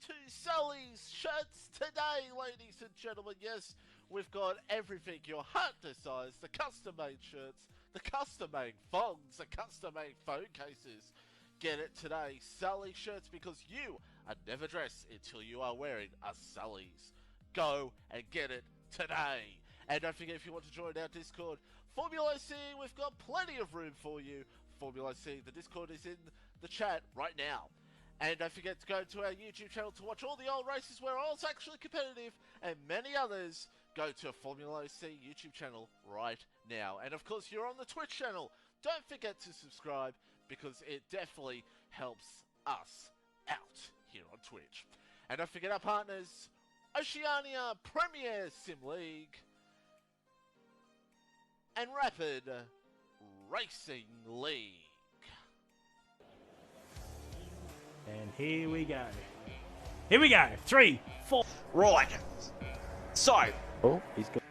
to Sully's Shirts today, ladies and gentlemen. Yes, we've got everything your heart desires. The custom-made shirts, the custom-made thongs, the custom-made phone cases. Get it today, Sully's Shirts, because you are never dressed until you are wearing a Sully's. Go and get it today. And don't forget, if you want to join our Discord, FormulaOCE, we've got plenty of room for you. FormulaOCE, the Discord is in the chat right now. And don't forget to go to our YouTube channel to watch all the old races where all's actually competitive and many others. Go to FormulaOCE YouTube channel right now. And of course, you're on the Twitch channel. Don't forget to subscribe because it definitely helps us out here on Twitch. And don't forget our partners, Oceania Premier Sim League and Rapid Racing League. And here we go. Here we go. 3, 4. Right. So. Oh, he's got.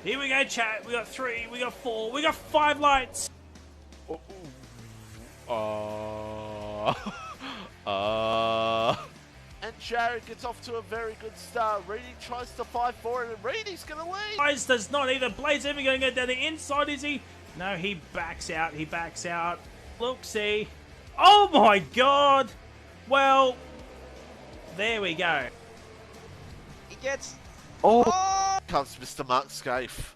Here we go, chat. We got 3, we got 4, we got 5 lights. And Jared gets off to a very good start. Reedy tries to fight for it, and Reedy's going to lead. Guys, does not either. Blaze even going to go down the inside, is he? No, he backs out. He backs out. Look, see. Oh my god! Well, there we go. He gets. Oh! Comes Mr. Mark Scaife.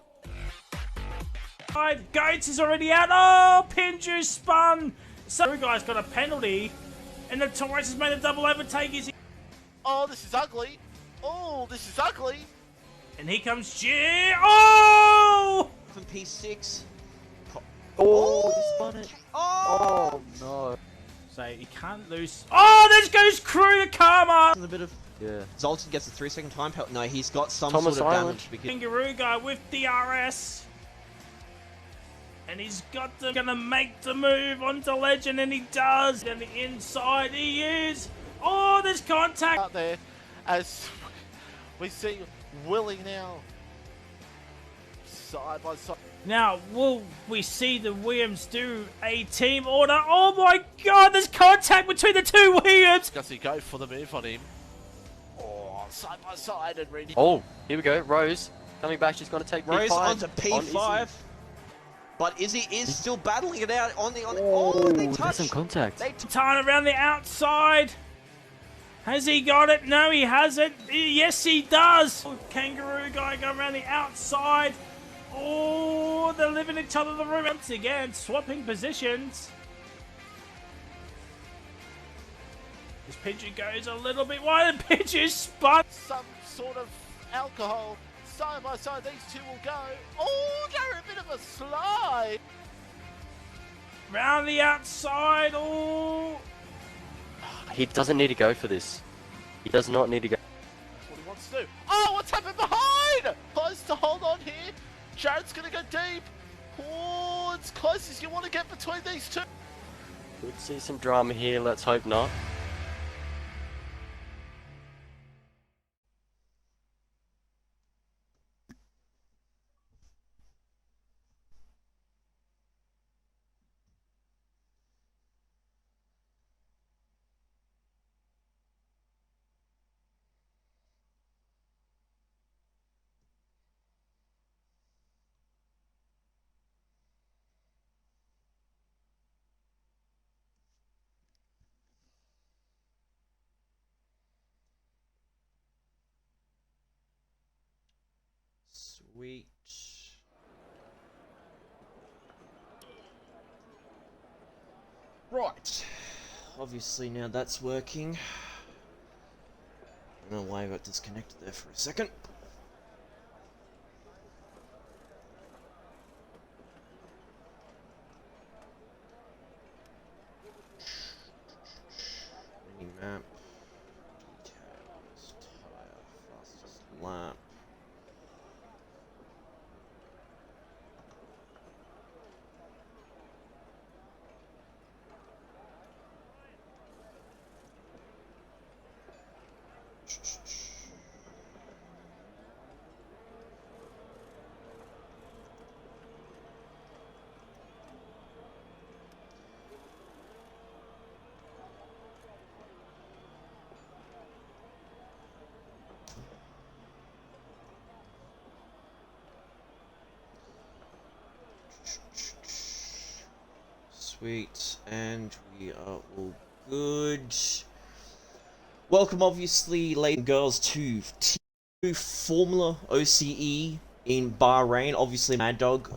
Goats is already out. Oh, Pinju spun. So, you guys got a penalty, and the Torres has made a double overtake. Is he? Oh, this is ugly. Oh, this is ugly. And here comes G. Oh! From P6. Oh, he spun it. Oh! Oh, no. So, you can't lose. Oh, there goes Crew to Karma. A bit of. Yeah. Zoltan gets a 3-second time penalty. No, he's got some Thomas sort of Island. damage. Because Kangaroo guy with DRS. And he's got to gonna make the move onto Legend, and he does. And the inside he is. Oh, there's contact Out there as we see Willie now side by side. Now, will we see the Williams do a team order? Oh my god, there's contact between the two Williams! Does he go for the move on him? Oh, side by side and Reedy. Oh, here we go. Rose coming back. She's going to take Rose P5 onto P5. on But Izzy is still battling it out on the. Oh, they there's touch. some contact. They Time around the outside. Has he got it? No, he hasn't. Yes, he does. Oh, Kangaroo guy going around the outside. Oh, they're living each other in the room once again, swapping positions. This Pidgey goes a little bit wide, and Pidgey spun. Some sort of alcohol. Side by side, these two will go. Oh, they're a bit of a slide. Round the outside. Oh. He doesn't need to go for this. He does not need to go. That's what he wants to do. Oh, what's happened behind? Close to hold on here. Jared's going to go deep. Oh, it's close as you want to get between these two. Could see some drama here. Let's hope not. Sweet. Right. Obviously now that's working. I don't know why I got disconnected there for a second. Mini map. Details. Tire. Fastest lap. Sweet, and we are all good. Welcome, obviously, ladies and girls, to T2 Formula OCE in Bahrain. Obviously, Mad Dog,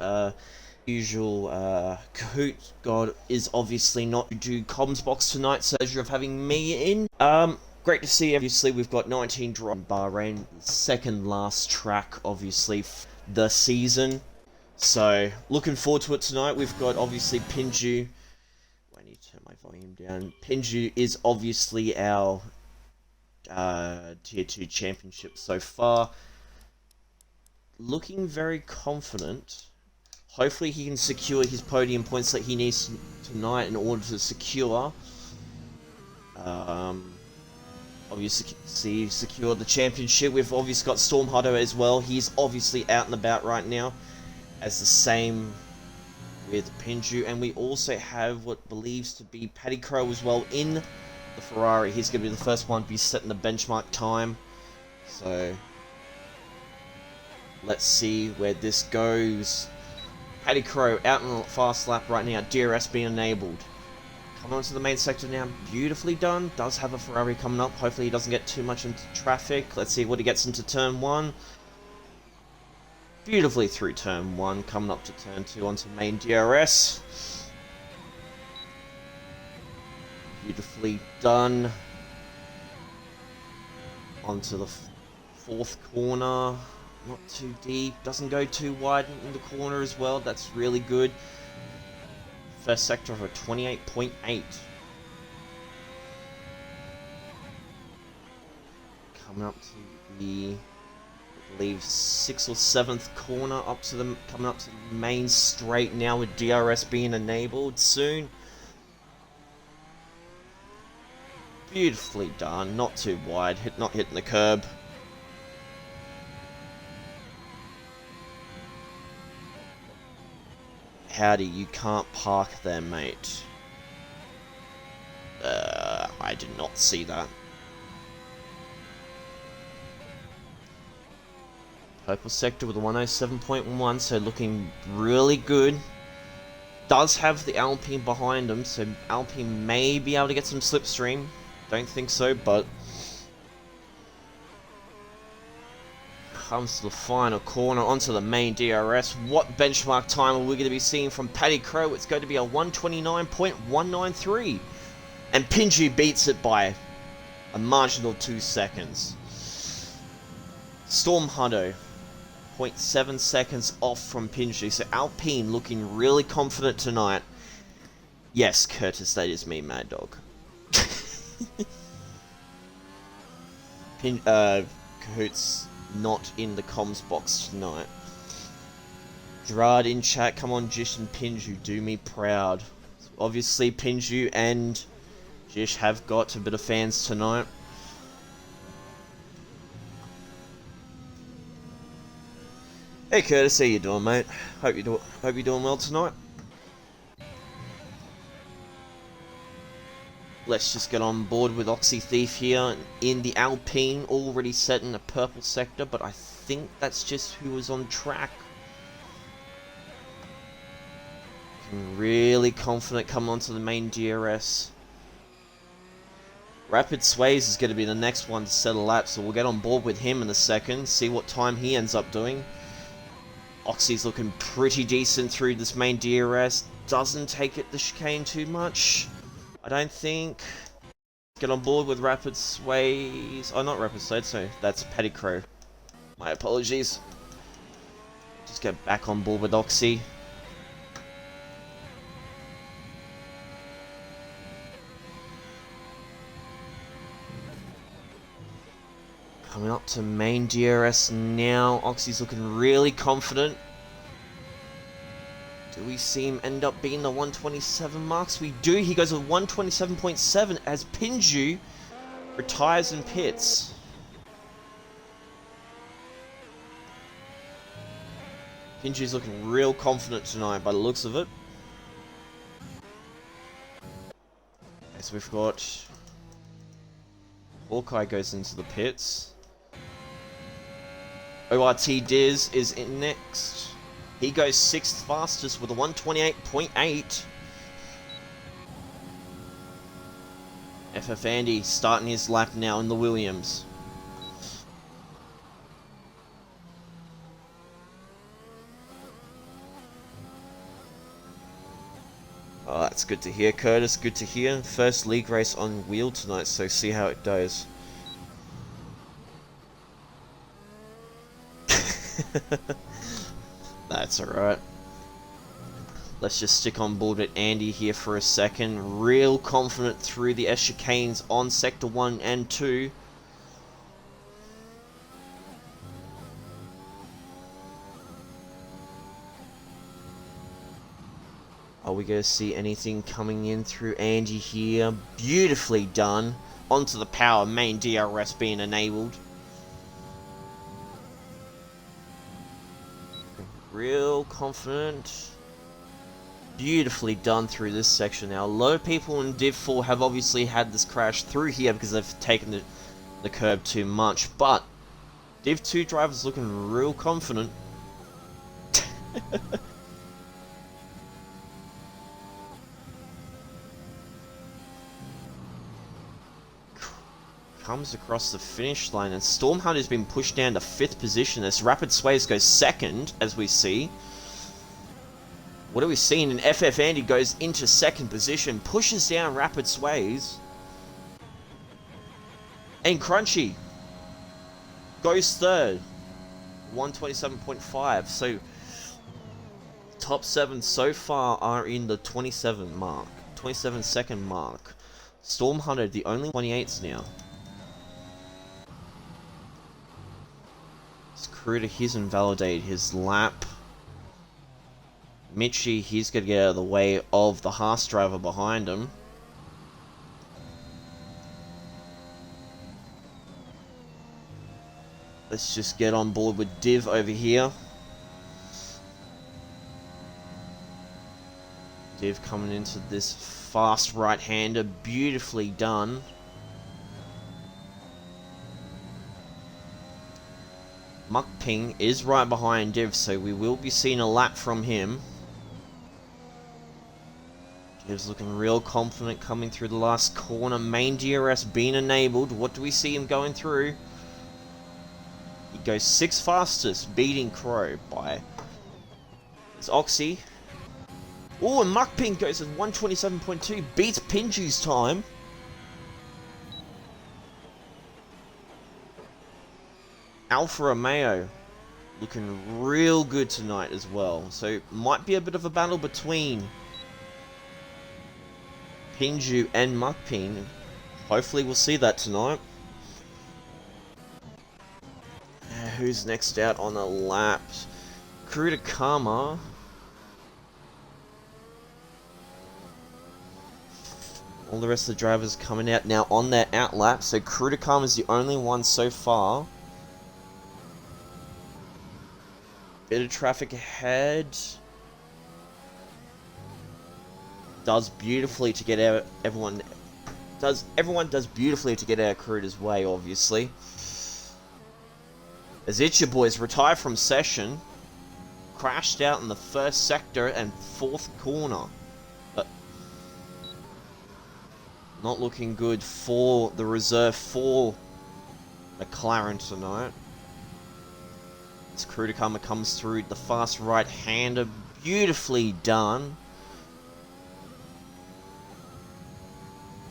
usual Kahoot God is obviously not to do comms box tonight, so pleasure of having me in. Great to see. Obviously, we've got 19 draw in Bahrain, second last track, obviously, the season. So, looking forward to it tonight. We've got, obviously, Pinju. I need to turn my volume down. Pinju is obviously our Tier 2 championship so far. Looking very confident. Hopefully he can secure his podium points that he needs tonight in order to secure. Obviously secure the championship. We've obviously got Storm Hutto as well. He's obviously out and about right now. As the same with Pinju, and we also have what believes to be Paddy Crow as well in the Ferrari. He's going to be the first one to be setting the benchmark time. So let's see where this goes. Paddy Crow out in the fast lap right now. DRS being enabled. Coming onto the main sector now. Beautifully done. Does have a Ferrari coming up. Hopefully he doesn't get too much into traffic. Let's see what he gets into turn 1. Beautifully through turn 1, coming up to turn 2 onto main DRS. Beautifully done. Onto the 4th corner. Not too deep, doesn't go too wide in the corner as well. That's really good. First sector of a 28.8. Coming up to the, I believe, 6th or 7th corner, up to the coming up to the main straight now with DRS being enabled soon. Beautifully done, not too wide, not hitting the curb. Howdy, you can't park there, mate. I did not see that. Purple sector with a 107.1, so looking really good. Does have the Alpine behind him, so Alpine may be able to get some slipstream. Don't think so, but comes to the final corner onto the main DRS. What benchmark time are we going to be seeing from Paddy Crow? It's going to be a 129.193, and Pinju beats it by a marginal 2 seconds. Storm Hutto 0.7 seconds off from Pinju, so Alpine looking really confident tonight. Yes, Curtis, that is me, Mad Dog. Cahoot's not in the comms box tonight. Gerard in chat, come on Jish and Pinju, do me proud. So obviously Pinju and Jish have got a bit of fans tonight. Hey Curtis, how you doing, mate? Hope you're doing well tonight. Let's just get on board with Oxy Thief here in the Alpine, already set in a purple sector, but I think that's just who was on track. Really confident coming onto the main DRS. Rapid Sways is going to be the next one to set a lap, so we'll get on board with him in a second, see what time he ends up doing. Oxy's looking pretty decent through this main DRS, doesn't take it the chicane too much. I don't think. Get on board with Rapid Sways. Oh, not Rapid Sways, so that's Paddy Crow. My apologies. Just get back on board with Oxy. Coming up to main DRS now. Oxy's looking really confident. Do we see him end up being the 127 marks? We do. He goes with 127.7 as Pinju retires and pits. Pinju's looking real confident tonight by the looks of it. As we've got Hawkeye goes into the pits. ORT Diz is in next. He goes 6th fastest with a 128.8. FF Andy starting his lap now in the Williams. Oh, that's good to hear, Curtis. Good to hear. First league race on wheel tonight, so see how it goes. That's alright. Let's just stick on board with Andy here for a second. Real confident through the S chicanes on Sector 1 and 2. Are we going to see anything coming in through Andy here? Beautifully done. Onto the power, main DRS being enabled. Real confident. Beautifully done through this section now. A lot of people in Div 4 have obviously had this crash through here because they've taken the curb too much. But Div 2 drivers looking real confident. Comes across the finish line, and Stormhunter has been pushed down to 5th position as Rapid Sways goes 2nd, as we see. What are we seeing? And FF Andy goes into 2nd position, pushes down Rapid Sways. And Crunchy goes 3rd, 127.5. So, top 7 so far are in the 27 mark, 27-second mark. Stormhunter, the only 28s now. Cruder, he's invalidated his lap. Mitchie, he's going to get out of the way of the Haas driver behind him. Let's just get on board with Div over here. Div coming into this fast right-hander, beautifully done. Muckping is right behind Div, so we will be seeing a lap from him. Div's looking real confident coming through the last corner. Main DRS being enabled. What do we see him going through? He goes 6th fastest, beating Crow by... It's Oxy. Oh, and Muckping goes at 127.2, beats Pinju's time. Alfa Romeo looking real good tonight as well. So might be a bit of a battle between Pinju and Muckping. Hopefully we'll see that tonight. Who's next out on the lap? Cruda Karma. All the rest of the drivers coming out now on their out lap. So Cruda Karma is the only one so far. Bit of traffic ahead. Does beautifully to get out everyone. Everyone does beautifully to get out of Cruda's way, obviously. As Itcha Boys retire from session, crashed out in the 1st sector and 4th corner. But not looking good for the reserve for McLaren tonight. As Krudakama comes through the fast right-hander, beautifully done.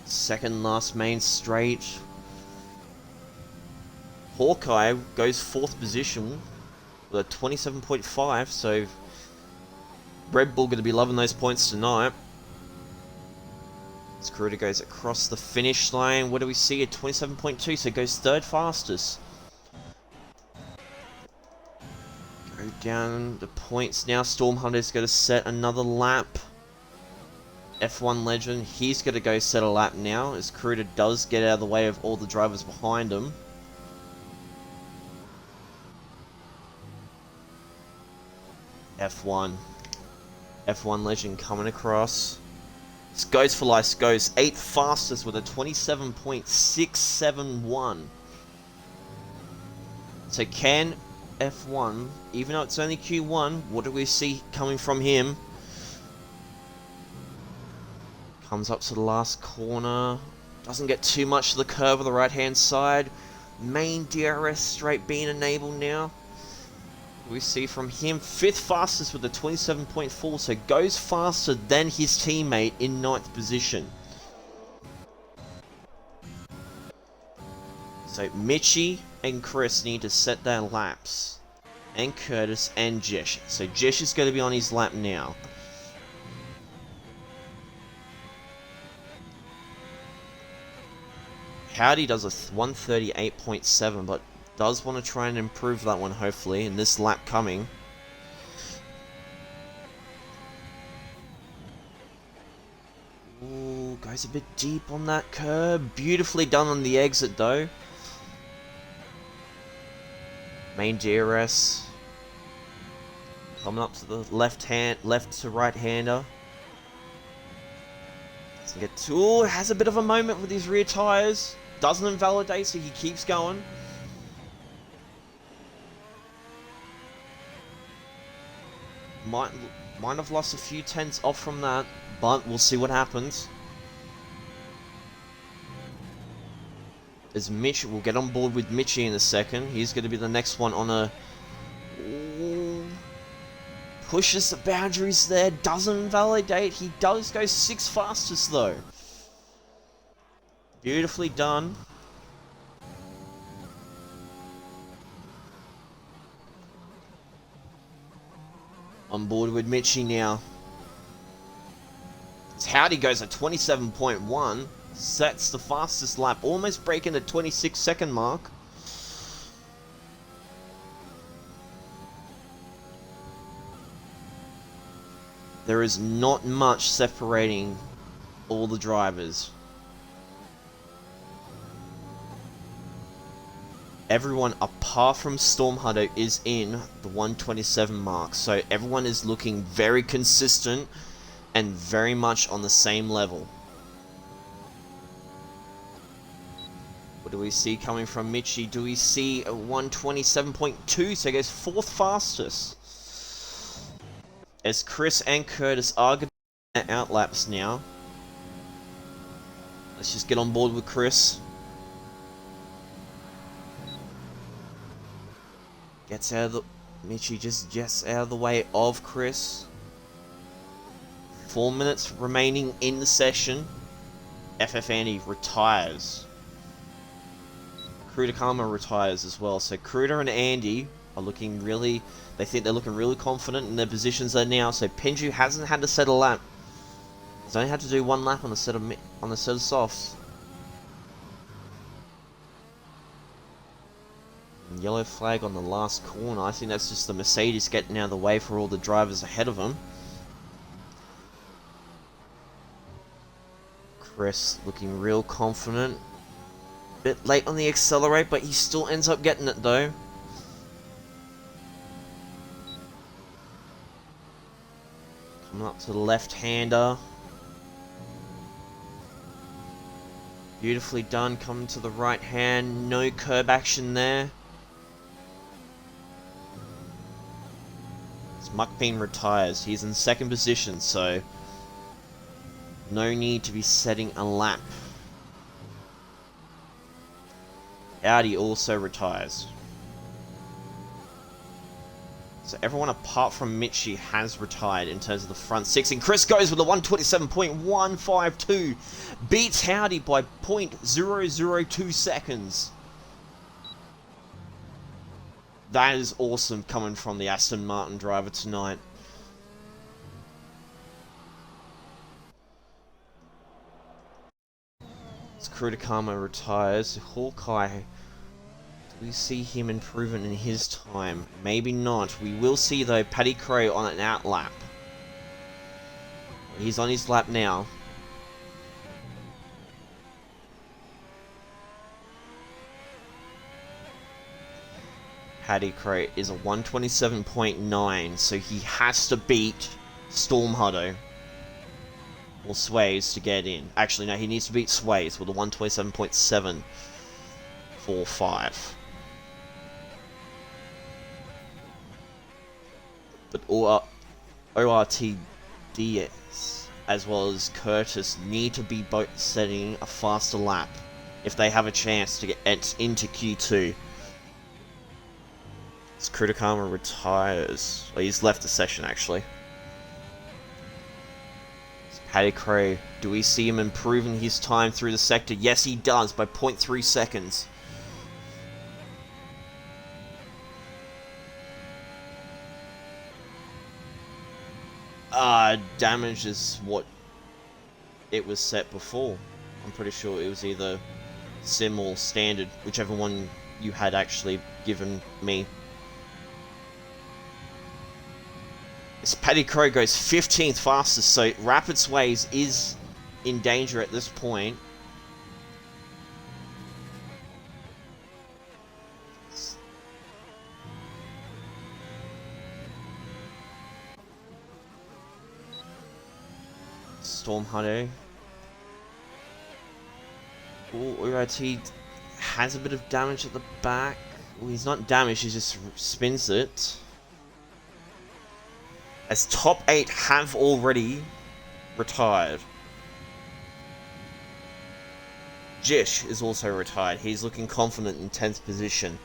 Second last main straight. Hawkeye goes 4th position with a 27.5, so Red Bull going to be loving those points tonight. As Kuruda goes across the finish line, what do we see? A 27.2, so goes 3rd fastest. Go down the points now. Stormhunter's going to set another lap. F1 legend, he's going to go set a lap now, as Kuruda does get out of the way of all the drivers behind him. F1 legend coming across. This goes for life, goes 8th fastest with a 27.671. So can F1, even though it's only Q1, what do we see coming from him? Comes up to the last corner. Doesn't get too much of the curve on the right-hand side. Main DRS straight being enabled now. We see from him 5th fastest with a 27.4, so goes faster than his teammate in 9th position. So Mitchie and Chris need to set their laps. And Curtis and Jesh. So Jesh is going to be on his lap now. Howdy does a 138.7, but does want to try and improve that one, hopefully, in this lap coming. Ooh, goes a bit deep on that curb. Beautifully done on the exit, though. Main DRS. Coming up to the left to right-hander. Doesn't get too... Ooh, has a bit of a moment with his rear tyres. Doesn't invalidate, so he keeps going. Might have lost a few tenths off from that, but we'll see what happens. As Mitch, we'll get on board with Mitchie in a second. He's going to be the next one on a... Ooh, pushes the boundaries there, doesn't invalidate. He does go 6th fastest though. Beautifully done. On board with Mitchie now. As Howdy goes at 27.1. Sets the fastest lap, almost breaking the 26-second mark. There is not much separating all the drivers. Everyone apart from Stormhunter is in the 127 mark, so everyone is looking very consistent and very much on the same level. What do we see coming from Mitchie? Do we see a 127.2, so he goes 4th fastest? As Chris and Curtis are going to be out laps now. Let's just get on board with Chris. Gets out of the... Mitchie just gets out of the way of Chris. 4 minutes remaining in the session. FF Andy retires. Kruder Karma retires as well. So Kruder and Andy are looking really... They think they're looking really confident in their positions there now. So Pinju hasn't had to set a lap. He's only had to do 1 lap on the set of softs. Yellow flag on the last corner. I think that's just the Mercedes getting out of the way for all the drivers ahead of them. Chris looking real confident. Bit late on the accelerate, but he still ends up getting it though. Coming up to the left-hander. Beautifully done. Coming to the right hand. No curb action there. Muckbean retires. He's in 2nd position, so no need to be setting a lap. Audi also retires. So everyone apart from Mitchie has retired in terms of the front 6. And Chris goes with a 127.152. Beats Howdy by 0.002 seconds. That is awesome coming from the Aston Martin driver tonight. As Kruder Karma retires, Hawkeye, do we see him improving in his time? Maybe not. We will see though Paddy Crow on an out lap. He's on his lap now. Paddy Crow is a 127.9, so he has to beat Stormhuddo or Sways to get in. Actually, no, he needs to beat Sways with a 127.745. But ORTDS as well as Curtis need to be both setting a faster lap if they have a chance to get into Q2. As Kritakama retires. Well, he's left the session, actually. Paddy Crow, do we see him improving his time through the sector? Yes, he does, by 0.3 seconds. Damage is what it was set before. I'm pretty sure it was either sim or standard, whichever one you had actually given me. This Paddy Crow goes 15th fastest, so Rapid Sways is in danger at this point. Storm Hunter. Ooh, UIT has a bit of damage at the back. Well, he's not damaged, he just spins it. As top 8 have already retired. Jish is also retired. He's looking confident in 10th position.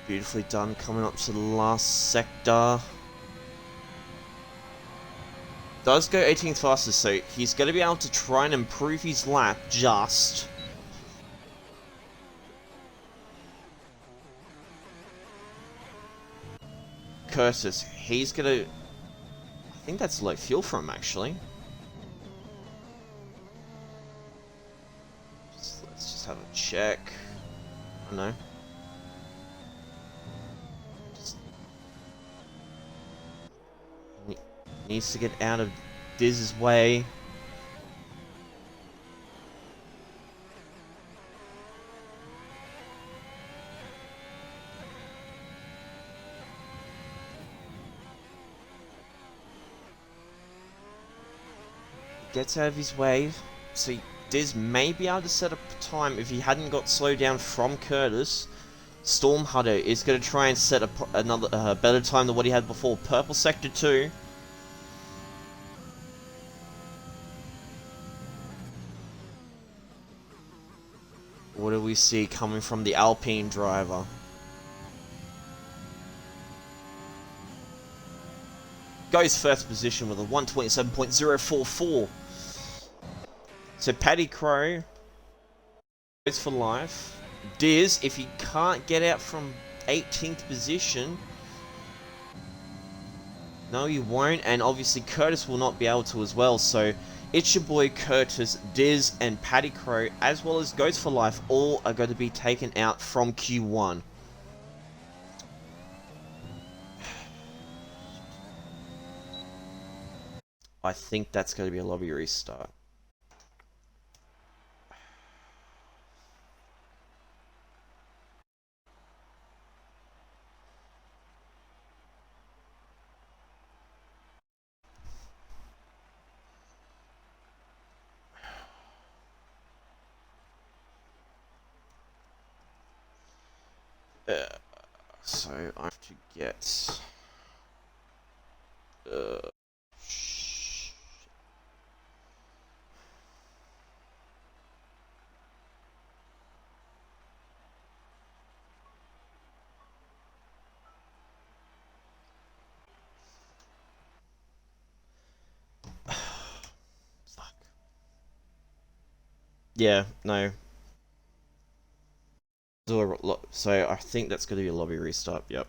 Beautifully done, coming up to the last sector. Does go 18th fastest, so he's going to be able to try and improve his lap just. Curtis, he's going to... I think that's low fuel for him, actually. Let's just have a check. I don't know. Needs to get out of Diz's way. Gets out of his way. So Diz may be able to set up a time if he hadn't got slowed down from Curtis. Storm Hunter is going to try and set up another better time than what he had before. Purple Sector 2. What do we see coming from the Alpine driver? Goes first position with a 127.044. So Paddy Crow goes for life. Diz, if he can't get out from 18th position, no, he won't, and obviously Curtis will not be able to as well, so it's your boy Curtis, Diz, and Paddy Crow, as well as Ghost for Life, all are going to be taken out from Q1. I think that's going to be a lobby restart. So I have to get fuck. Yeah, no. So I think that's going to be a lobby restart, yep.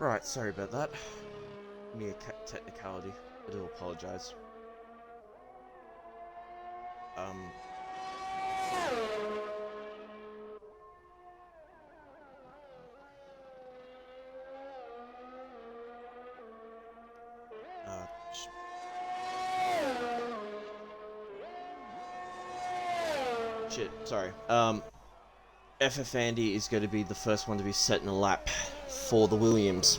Right, sorry about that. Mere technicality. I do apologise. Uh, Shit, sorry. FF Andy is going to be the first one to be set in a lap for the Williams.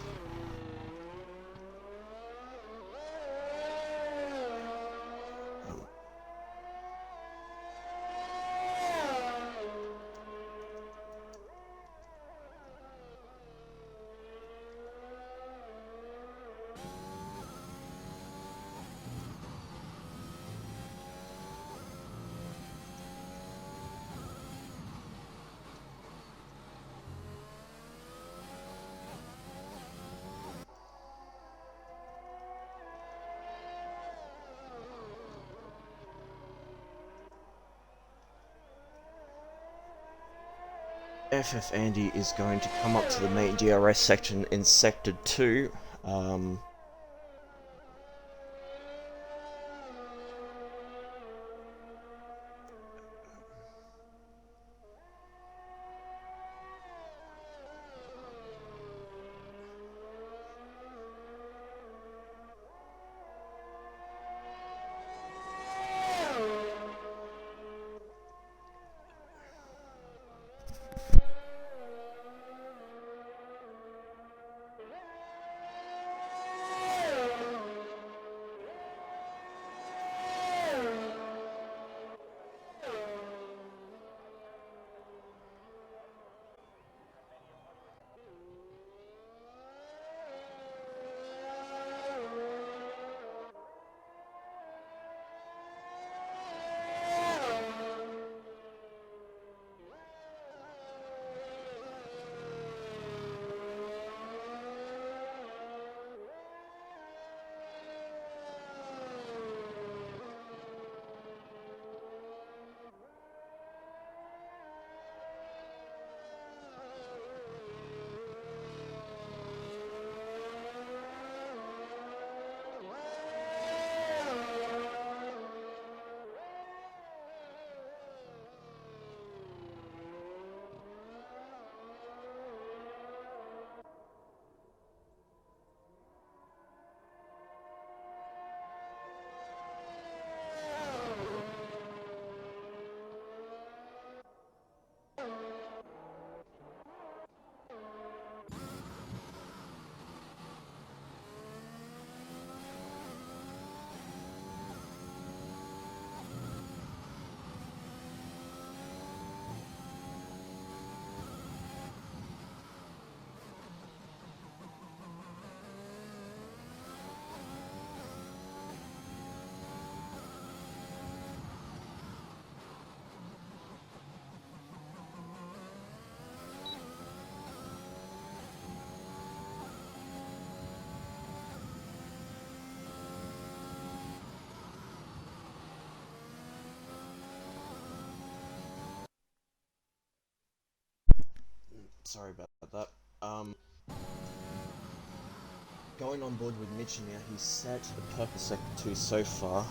FF Andy is going to come up to the main DRS section in Sector 2. Sorry about that. Going on board with Mitch now, he's set the purple Sector 2 so far.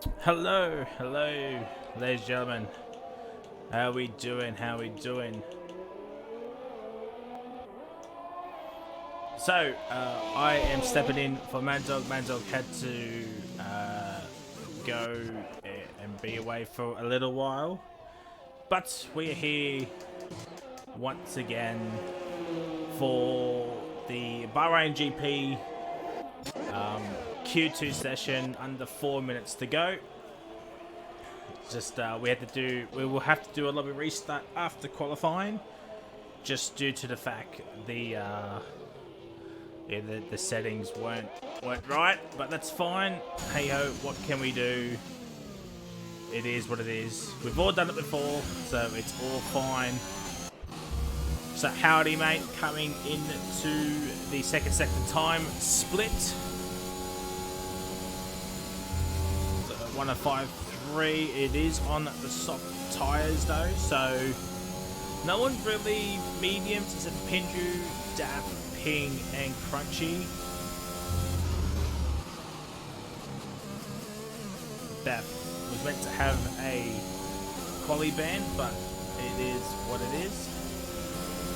Hello, ladies and gentlemen. How we doing? So, I am stepping in for Mad Dog. Mad Dog had to go and be away for a little while. But we're here once again for the Bahrain GP Q2 session, under 4 minutes to go. Just we will have to do a lobby restart after qualifying, just due to the fact the settings weren't right, but that's fine. Hey ho, what can we do? It is what it is. We've all done it before, so it's all fine. So howdy mate, coming into the second time split. 105.3. It is on the soft tyres though, so no one really mediums. It's a Pinju, Dap, Ping, and Crunchy. That was meant to have a quali ban, but it is what it is.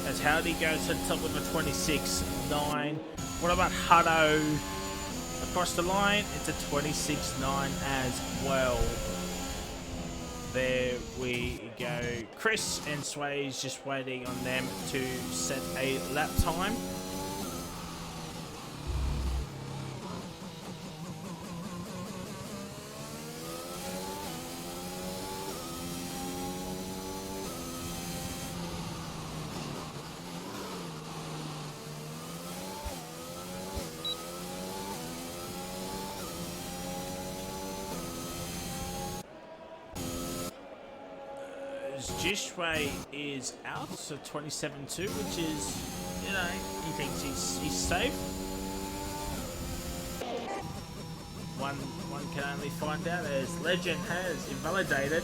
As Howdy goes to the top with a 26.9. What about Hutto? Across the line, it's a 26.9 as well. There we go. Chris and Sway's just waiting on them to set a lap time. Jishway is out, so 27.2, which is, you know, he thinks he's safe. One can only find out as Legend has invalidated.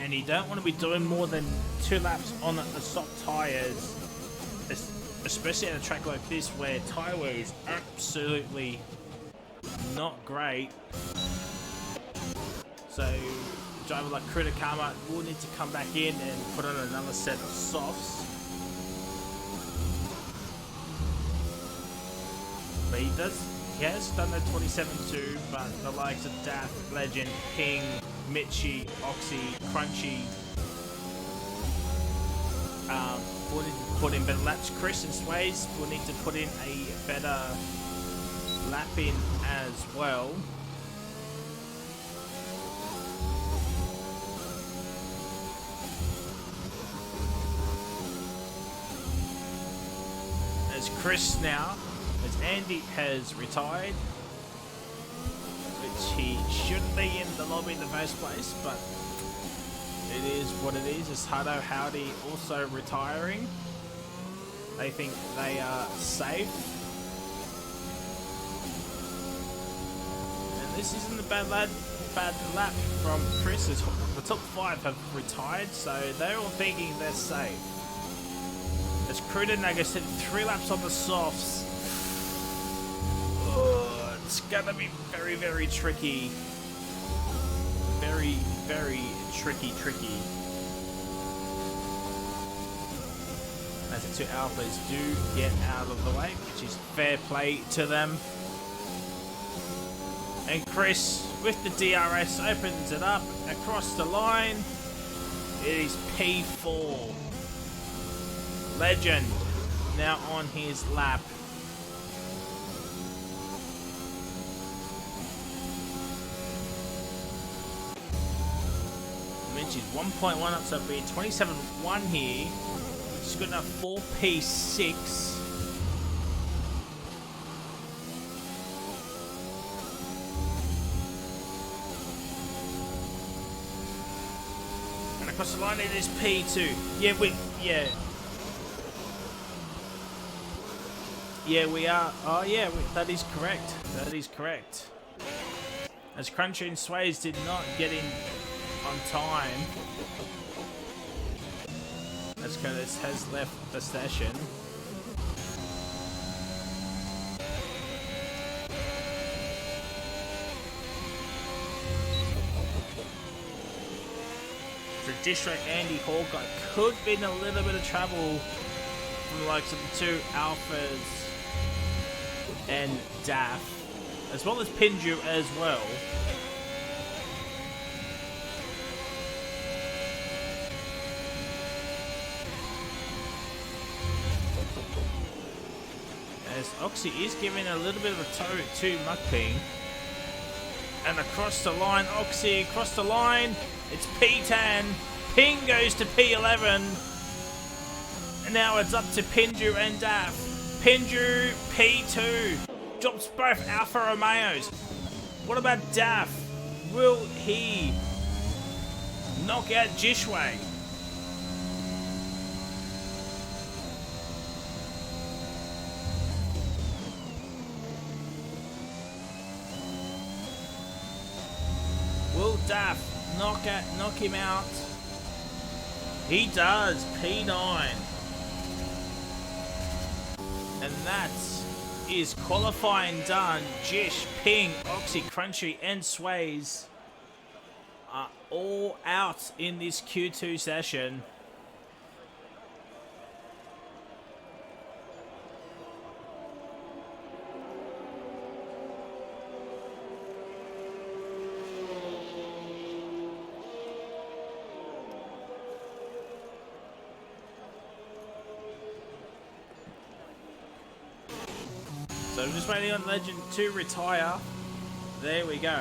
And you don't want to be doing more than 2 laps on the soft tyres, especially at a track like this where tyre wear is absolutely not great. So, driver like Kritakama will need to come back in and put on another set of softs. But he has done the 27.2, but the likes of Dath, Legend, Ping, Mitchie, Oxy, Crunchy will need to put in better laps. Chris and Sways will need to put in a better lap in as well. As Chris now, as Andy has retired, which he shouldn't be in the lobby in the first place, but it is what it is. As Hutto Howdy also retiring, they think they are safe. And this isn't a bad lap from Chris, as the top 5 have retired, so they're all thinking they're safe. As Krudanaga said, 3 laps on the softs. Oh, it's gonna be very, very tricky. Very, very tricky. As the 2 alphas do get out of the way, which is fair play to them. And Chris, with the DRS, opens it up across the line. It is P4. Legend now on his lap. Which is 1.1 up, so it'll be 27.1 here, which is good enough for P6. And across the line it is P2. Yeah, we are. Oh, yeah, that is correct. As Crunchy and Sways did not get in on time, as Curtis has left the session. after Distro, Andy, Hawkeye could be in a little bit of trouble from the likes of the two Alphas and Daff, as well as Pinju as well. As Oxy is giving a little bit of a toe to Mukping. And across the line, Oxy across the line. It's P10. Ping goes to P11. And now it's up to Pinju and Daff. Pinju, P2. Drops both Alfa Romeos. What about Daff? Will he knock out Jishway? Will Daff knock him out? He does. P9. And that is qualifying done. Jish, Ping, Oxy, Crunchy, and Sways are all out in this Q2 session. So I'm just waiting on Legend to retire. There we go.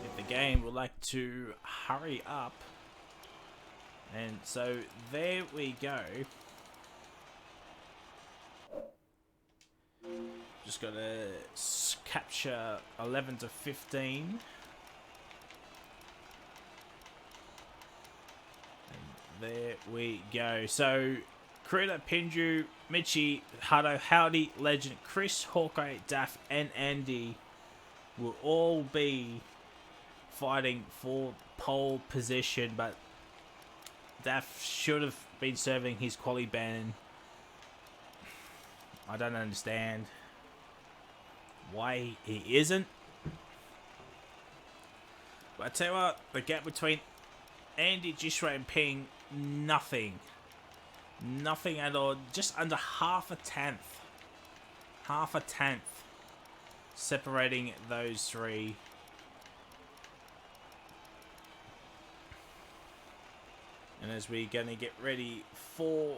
If the game would like to hurry up. And so there we go. Just got to capture 11 to 15. And there we go. So, Krita, Pinju, Michi, Hado, Howdy, Legend, Chris, Hawkeye, Daff, and Andy will all be fighting for pole position, but Daff should have been serving his quali ban. I don't understand why he isn't. But I tell you what, the gap between Andy, Jishra, and Ping, nothing. Nothing at all. Just under half a tenth. Half a tenth separating those three. And as we're going to get ready for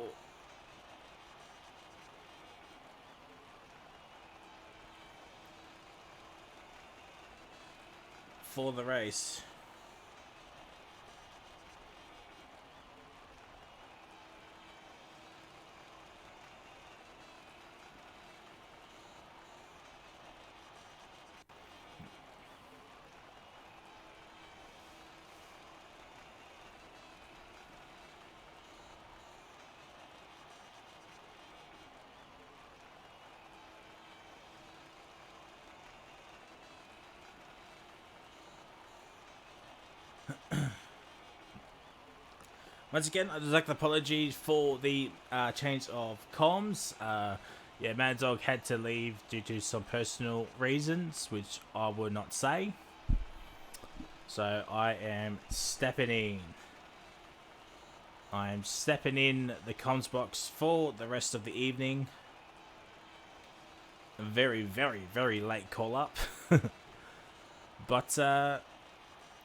the race. Once again, I'd like to apologize for the change of comms. Yeah, Mad Dog had to leave due to some personal reasons, which I will not say. So I am stepping in. I am stepping in the comms box for the rest of the evening. A very, very, very late call up. But,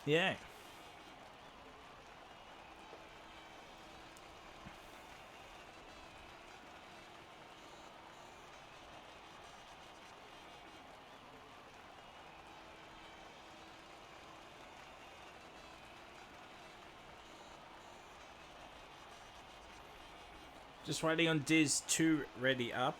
yeah. Just waiting on Diz to ready up.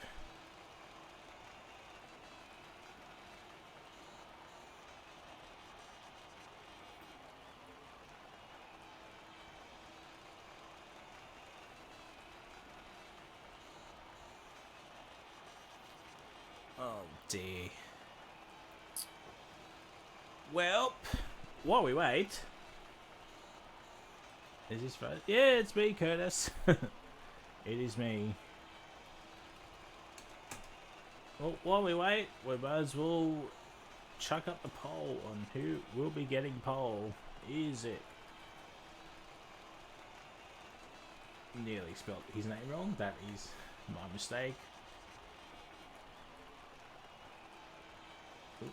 Oh dear. Well, while we wait, Is this right? Yeah, it's me, Curtis. It is me. Well, while we wait, we might as well chuck up the poll on who will be getting pole. Is it? Nearly spelled his name wrong. That is my mistake. Oop.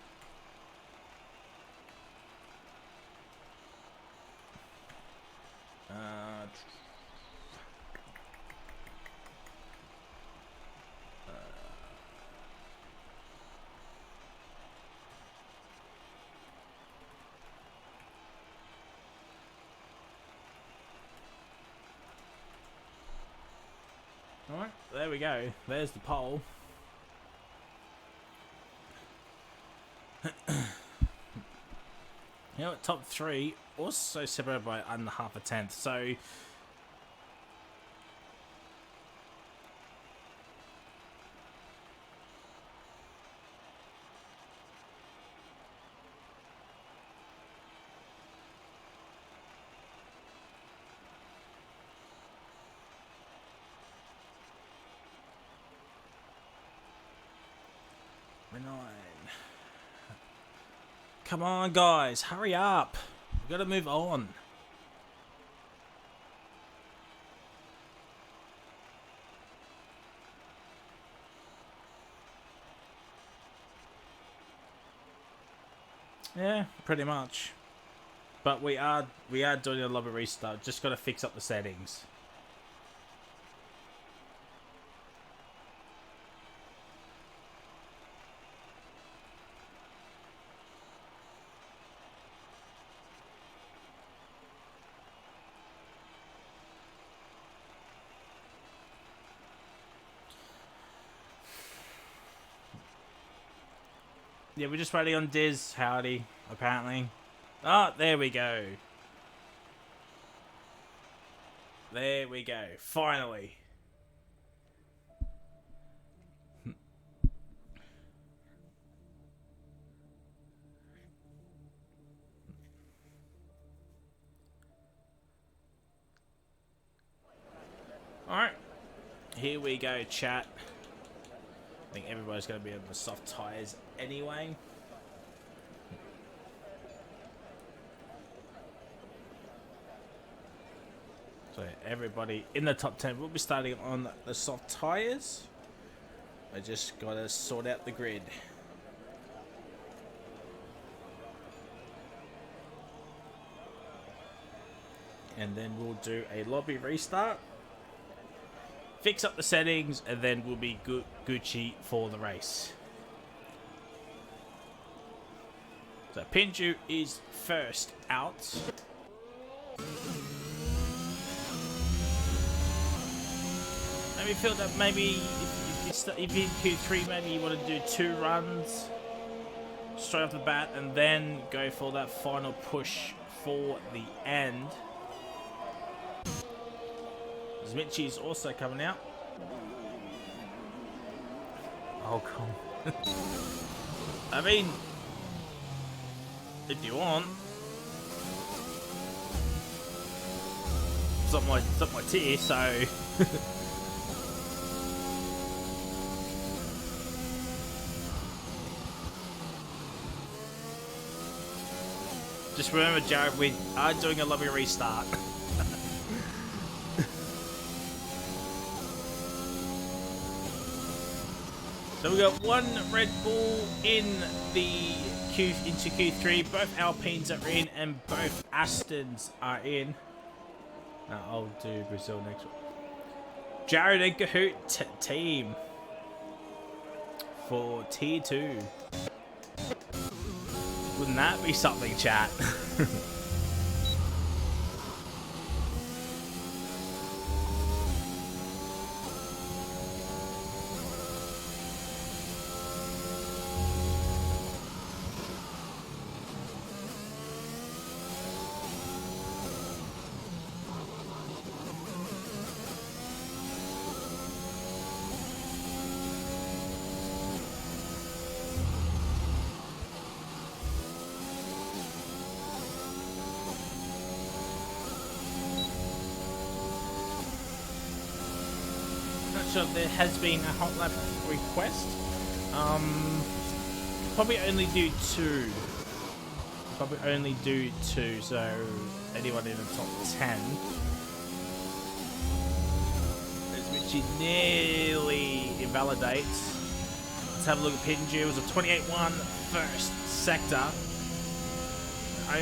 Alright, there we go. There's the poll. You know what, top 3 also separated by under half a tenth, so come on, guys, hurry up. We've got to move on. Yeah, pretty much. But we are doing a lobby restart. Just got to fix up the settings. Yeah, we're just waiting on Diz Howdy, apparently. Oh, there we go. There we go. Finally. Alright. Here we go, chat. I think everybody's going to be on the soft tires anyway. So everybody in the top 10 will be starting on the soft tires. I just got to sort out the grid. And then we'll do a lobby restart. Fix up the settings, and then we'll be Gucci for the race. So Pinju is first out. Maybe feel that maybe if you're in Q3, maybe you want to do 2 runs straight off the bat, and then go for that final push for the end. Mitchie's also coming out. Oh, come. I mean, if you want. It's not my tier, so. Just remember, Jared, we are doing a lobby restart. So we got 1 Red Bull in the into Q3. Both Alpines are in, and both Astons are in. I'll do Brazil next one. Jared and Kahoot team for tier 2. Wouldn't that be something, chat? sure there has been a hot lap request. Probably only do 2. Probably only do 2, so anyone in the top 10. As Richie nearly invalidates. Let's have a look at Pinju. It was a 28-1 first sector.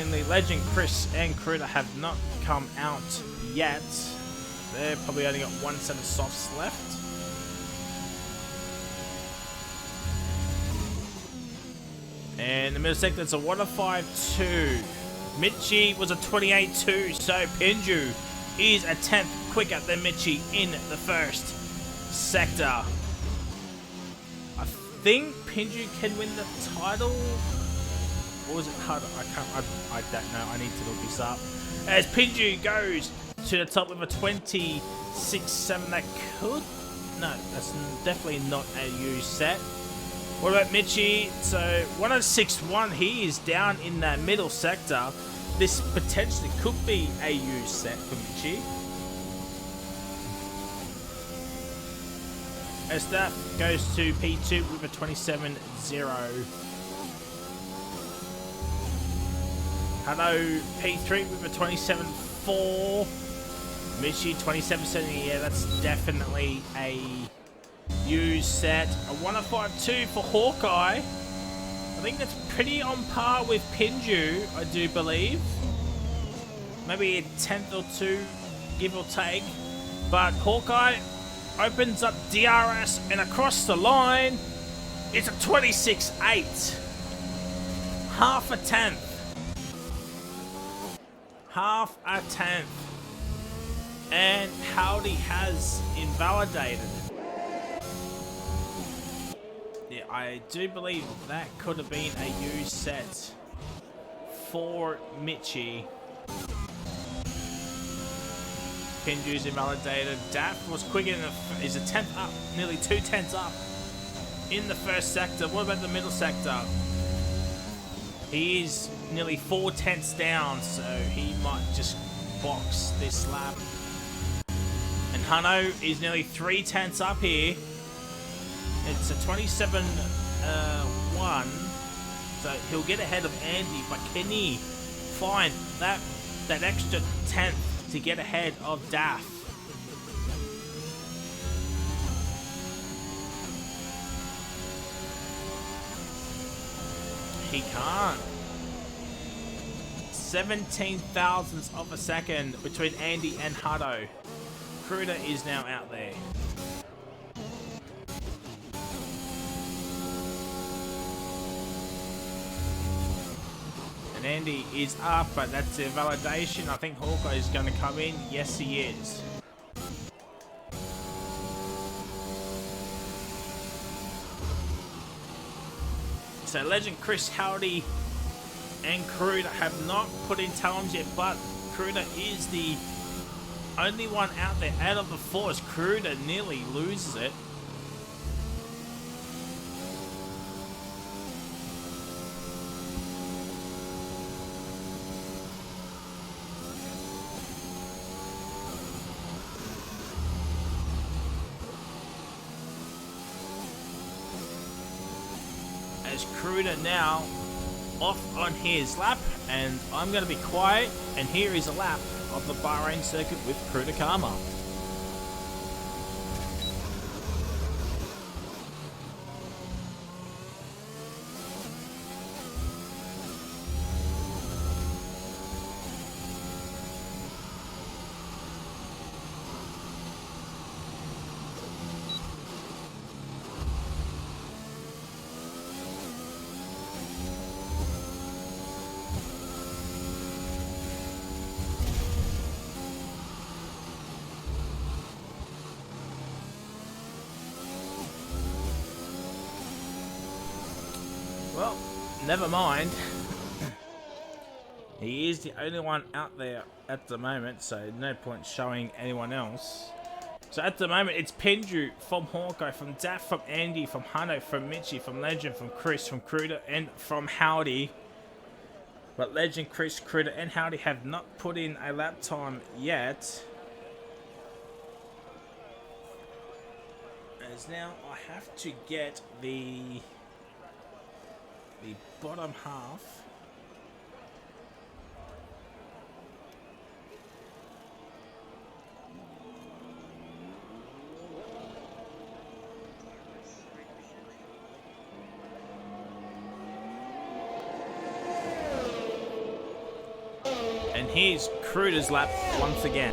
Only Legend, Chris, and Kruder have not come out yet. They've probably only got 1 set of softs left. And the middle sector, it's a 105.2. Michi was a 28.2, so Pinju is a 10th quicker than Michi in the first sector. I think Pinju can win the title. Or was it hard? I don't know. I need to look this up. As Pinju goes to the top with a 26.7, that could... No, that's definitely not a U set. What about Michi? So 106.1, he is down in that middle sector. This potentially could be a U set for Michi. As that goes to P2 with a 27.0. Hello, P3 with a 27.4. Michi 27.70. Yeah, that's definitely a U set. A 105.2 for Hawkeye. I think that's pretty on par with Pinju, I do believe. Maybe a 10th or 2, give or take. But Hawkeye opens up DRS, and across the line, it's a 26.8. Half a 10th. Half a 10th. And Howdy has invalidated. Yeah, I do believe that could have been a U set for Michi. Pinju's invalidated. Daff was quicker in is a 10th up, nearly 2 tenths up in the first sector. What about the middle sector? He is nearly 4 tenths down, so he might just box this lap. And Hano is nearly 3 tenths up here. It's a 27.1, so he'll get ahead of Andy, but can he find that extra 10th to get ahead of Daff? He can't. 17 thousandths of a second between Andy and Hutto. Kruder is now out there. And Andy is up, but that's a validation. I think Hawkeye is going to come in. Yes, he is. So Legend, Chris, Howdy, and Kruder have not put in times yet, but Kruder is the only one out there out of the force. Kruder nearly loses it. As Kruder now off on his lap, and I'm going to be quiet, and here is a lap of the Bahrain circuit with Kruder Karma. Well, never mind. He is the only one out there at the moment, so no point showing anyone else. So at the moment, it's Pinju from Hawkeye, from Daff, from Andy, from Hano, from Michi, from Legend, from Chris, from Kruder, and from Howdy. But Legend, Chris, Kruder, and Howdy have not put in a lap time yet. As now I have to get the bottom half. And here's Kruder's lap once again.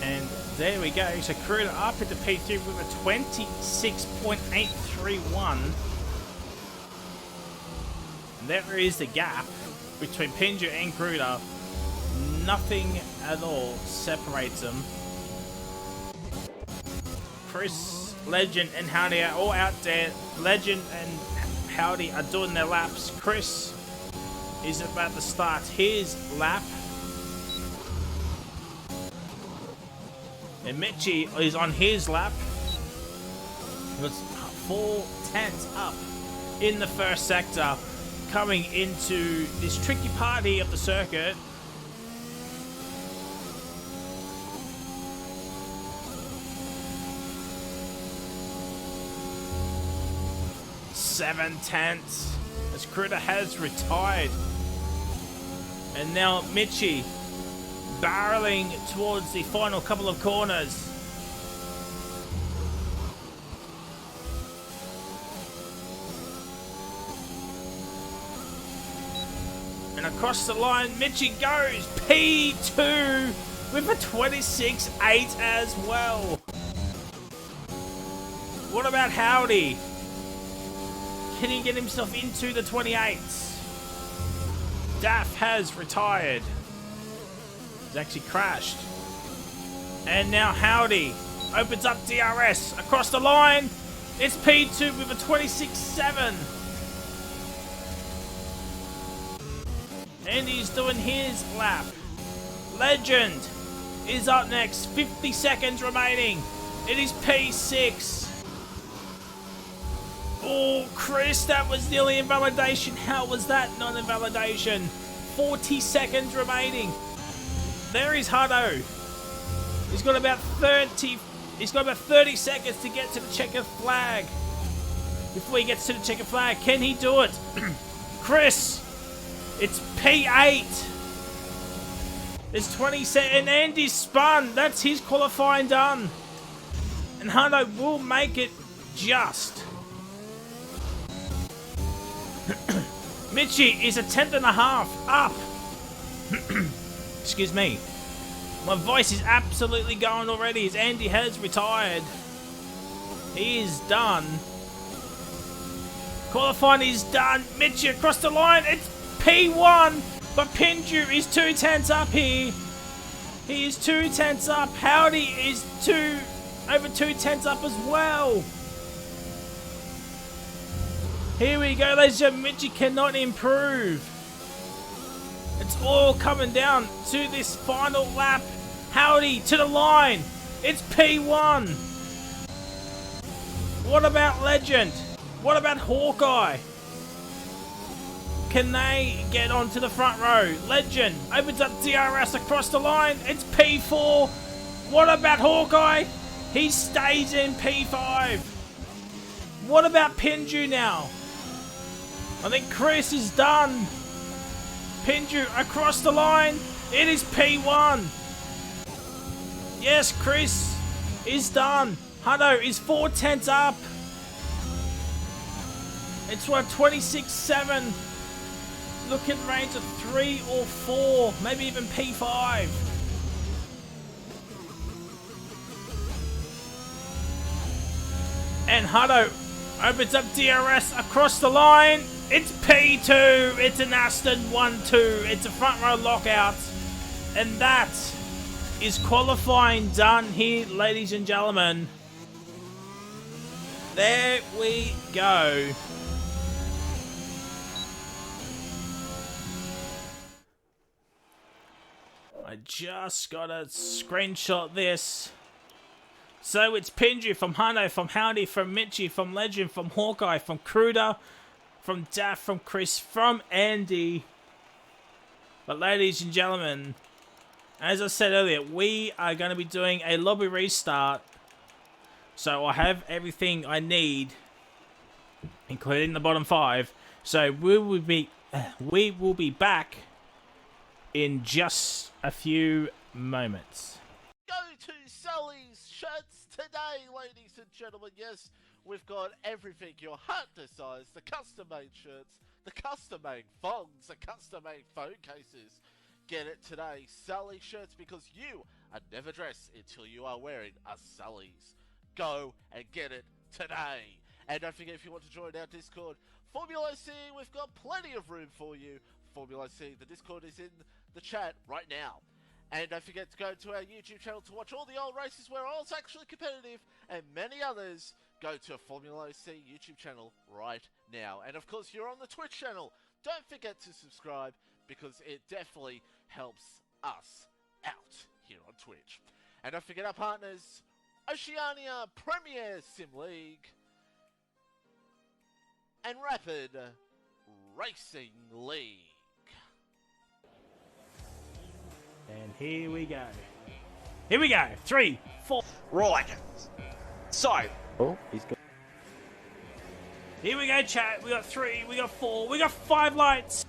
And there we go. So Kruder up into P3 with a 26.831. And there is the gap between Pinju and Kruder. Nothing at all separates them. Chris, Legend, and Howdy are all out there. Legend and Howdy are doing their laps. Chris is about to start his lap. And Mitchie is on his lap. He was 4/10 up in the first sector, coming into this tricky part here of the circuit. Seven tenths as Kruder has retired. And now Mitchie barreling towards the final couple of corners. And across the line, Mitchie goes P2 with a 26.8 as well. What about Howdy? Can he get himself into the 28s? Daff has retired. He's actually crashed. And now Howdy opens up DRS across the line. It's P2 with a 26.7. And he's doing his lap. Legend is up next. 50 seconds remaining. It is P6. Oh, Chris, that was nearly invalidation. How was that not invalidation? 40 seconds remaining. There is Hutto. He's got about 30 seconds to get to the checkered flag. Before he gets to the checkered flag, can he do it? Chris, it's P8. There's 20 seconds, and Andy's spun. That's his qualifying done. And Hutto will make it just. Mitchie is a 10th and a half up. Excuse me. My voice is absolutely going already as Andy has retired. He is done. Qualifying is done. Mitchie across the line. It's P1. But Pinju is 2 tenths up here. He is 2 tenths up. Howdy is over 2 tenths up as well. Here we go, ladies and gentlemen. Mitchie cannot improve. It's all coming down to this final lap. Howdy to the line. It's P1. What about Legend? What about Hawkeye? Can they get onto the front row? Legend opens up DRS across the line. It's P4. What about Hawkeye? He stays in P5. What about Pinju now? I think Chris is done. Pinju across the line. It is P1. Yes, Chris is done. Hutto is 4/10 up. It's what, 26-7. Looking range of 3 or 4, maybe even P5. And Hutto opens up DRS across the line. It's P2. It's an Aston 1-2. It's a front row lockout. And that is qualifying done here, ladies and gentlemen. There we go. I just gotta screenshot this. So it's Pinju from Hano, from Howdy, from Mitchie, from Legend, from Hawkeye, from Cruder, from Daff, from Chris, from Andy. But ladies and gentlemen, as I said earlier, we are going to be doing a lobby restart. So I have everything I need, including the bottom 5. So we will be back in just a few moments. Go to Sully's Shirts today, ladies and gentlemen. Yes, we've got everything your heart desires. The custom-made shirts, the custom-made thongs, the custom-made phone cases. Get it today, Sully Shirts, because you are never dressed until you are wearing a Sully's. Go and get it today. And don't forget, if you want to join our Discord, FormulaOCE, we've got plenty of room for you. FormulaOCE, the Discord is in the chat right now. And don't forget to go to our YouTube channel to watch all the old races where I was actually competitive, and many others. Go to a FormulaOCE YouTube channel right now. And of course, you're on the Twitch channel. Don't forget to subscribe, because it definitely helps us out here on Twitch. And don't forget our partners, Oceania Premier Sim League and Rapid Racing League. And here we go. Here we go. 3, 4. Right. So. Oh, he's good. Here we go, chat. We got 3, we got 4, we got 5 lights.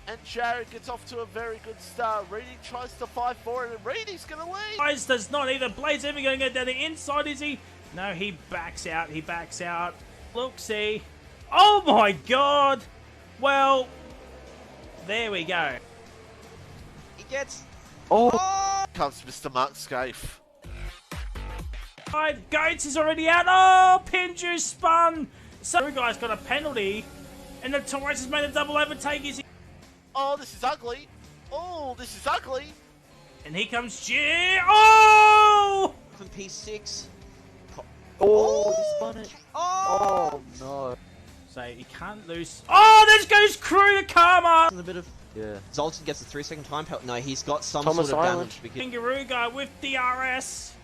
And Jared gets off to a very good start. Reedy tries to fight for it, and Reedy's gonna lead. Guys, does not either. Blade's ever going to go down the inside, is he? No, he backs out. He backs out. Look, see. Oh my god. Well, there we go. He gets. Oh! Comes Mr. Mark Scaife. Gates is already out. Oh, Pinju spun. So, guys got a penalty, and the Torres has made a double overtake. Is he? Oh, this is ugly. Oh, this is ugly. And here comes G. Oh! From P6. Oh, he spun it. Oh! Oh, no. So, he can't lose. Oh, there goes Crew to Karma. A bit of. Yeah. Zoltan gets a 3-second time penalty. No, he's got some Thomas sort of Island. damage. Because Kangaroo guy with DRS.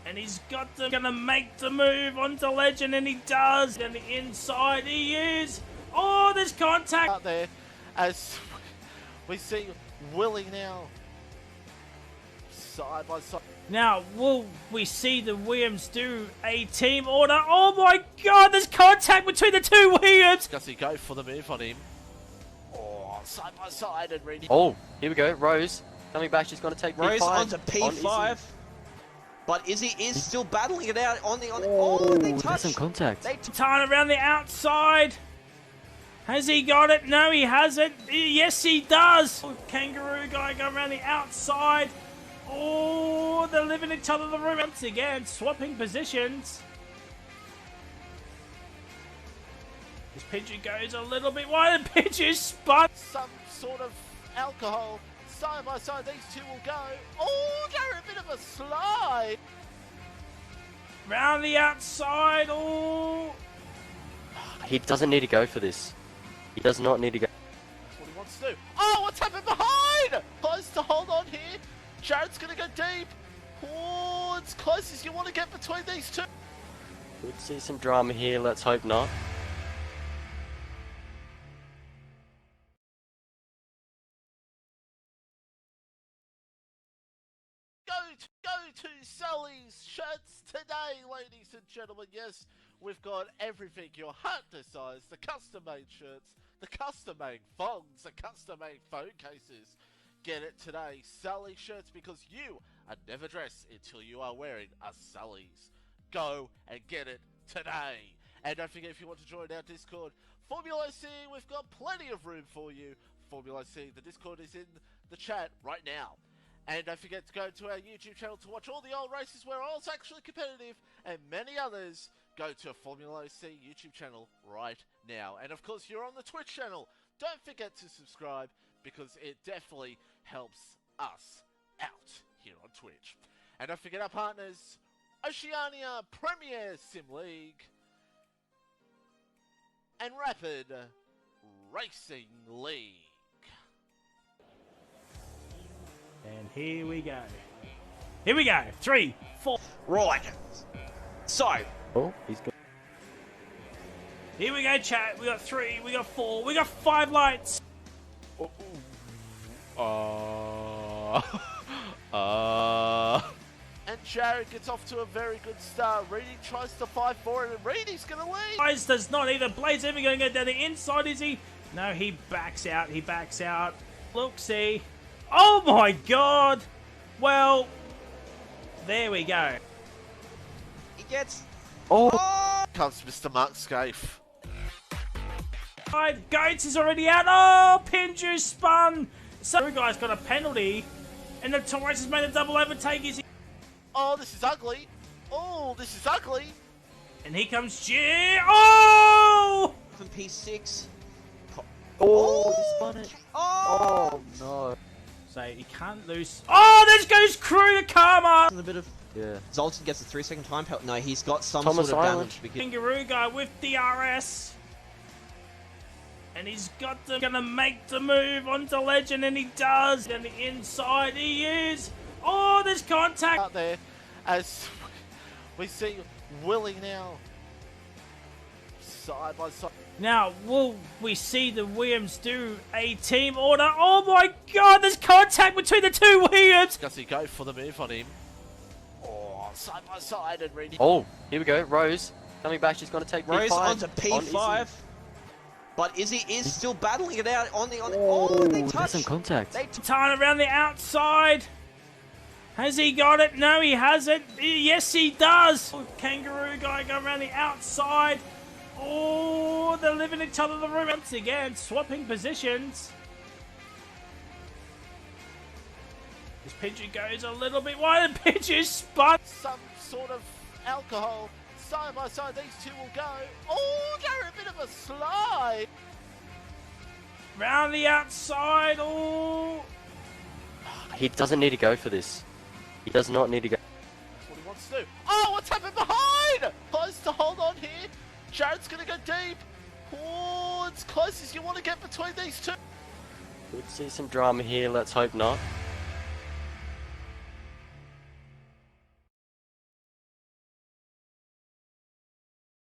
And he's got to gonna make the move onto Legend, and he does. And the inside he is. Oh, there's contact Out there, as we see Willie now side by side. Now, will we see the Williams do a team order? Oh my god, there's contact between the two Williams! Does he go for the move on him? Oh, side by side, and Reedy. Oh, here we go. Rose coming back. She's going to take Rose P5 onto P5. on But Izzy is still battling it out on the. Oh, they there's touch. some contact. Time around the outside. Has he got it? No, he hasn't. Yes, he does. Kangaroo guy going around the outside. Oh, they're living each other the room once again, swapping positions. This Pidgey goes a little bit wide, and Pidgey spun. Some sort of alcohol. Side by side, these two will go. Oh, they're a bit of a slide. Round the outside. Oh. He doesn't need to go for this. He does not need to go. That's what he wants to do. Oh, what's happened behind? Close to hold on here. Jared's going to go deep. Oh, Oh, it's close as you want to get between these two. Could see some drama here, let's hope not. Go to Sully's Shirts today, ladies and gentlemen. Yes, we've got everything your heart desires. The custom-made shirts, the custom-made thongs, the custom-made phone cases. Get it today, Sully Shirts, because you are never dressed until you are wearing a Sully's. Go and get it today. And don't forget, if you want to join our Discord, FormulaOCE, we've got plenty of room for you. FormulaOCE, the Discord is in the chat right now. And don't forget to go to our YouTube channel to watch all the old races where I was actually competitive, and many others. Go to a FormulaOCE YouTube channel right now. And of course, you're on the Twitch channel. Don't forget to subscribe, because it definitely helps us out here on Twitch. And don't forget our partners, Oceania Premier Sim League and Rapid Racing League. And here we go. Here we go. 3, 4. Right. So, Oh, he's good. Here we go, chat. We got 3, we got 4, we got 5 lights. And Jared gets off to a very good start. Reedy tries to fight for it, and Reedy's gonna lead. Guys, does not either. Blade's ever going to go down the inside, is he? No, he backs out. He backs out. Look, see. Oh my god! Well, there we go. he gets... Oh! Comes Mr. Mark Scaife. Gates is already out. Oh, Pinju spun. So, guys got a penalty, and the Torres has made a double overtake. Is he? Oh, this is ugly. Oh, this is ugly. And here comes G. Oh! From P6. Oh, he spun it. Oh! Oh, no. So he can't lose. Oh, there goes Crew to Karma. A bit of... Yeah. Zoltan gets a 3-second time penalty. No, he's got some Thomas sort of Island. damage. Because... Kangaroo guy with DRS. And he's got to gonna make the move onto Legend, and he does. And the inside he is. Oh, there's contact. Out there, as we see Willie now side by side. Now, will we see the Williams do a team order? Oh my god, there's contact between the two Williams. Does he go for the move on him? Oh, side by side, and Reedy. Oh, here we go. Rose coming back. She's going to take Rose P5 onto on P5. Izzy. But Izzy is still battling it out on the... Oh, they there's touch. some contact. Time around the outside. Has he got it? No, he hasn't. Yes, he does. Kangaroo guy going around the outside. Oh, they're living each other the room once again, swapping positions. This Pinju goes a little bit wide, and Pinju spun. Some sort of alcohol. Side by side, these two will go. Oh, they're a bit of a slide. Round the outside. Oh, He doesn't need to go for this. He does not need to go. That's what he wants to do. Oh, what's happened behind? Close to hold on here. Jared's gonna go deep. Oh, it's close as you want to get between these two. Could see some drama here, let's hope not.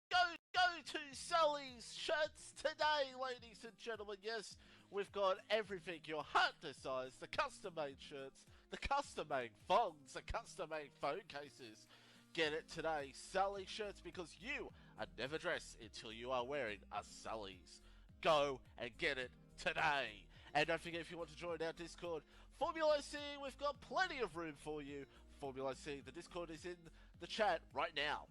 Go to Sully's Shirts today, ladies and gentlemen. Yes, we've got everything your heart desires. The custom-made shirts, the custom-made thongs, the custom-made phone cases. Get it today, Sully Shirts, because you are never dressed until you are wearing a Sully's. Go and get it today. And don't forget, if you want to join our Discord, FormulaOCE, we've got plenty of room for you. FormulaOCE, the Discord is in the chat right now.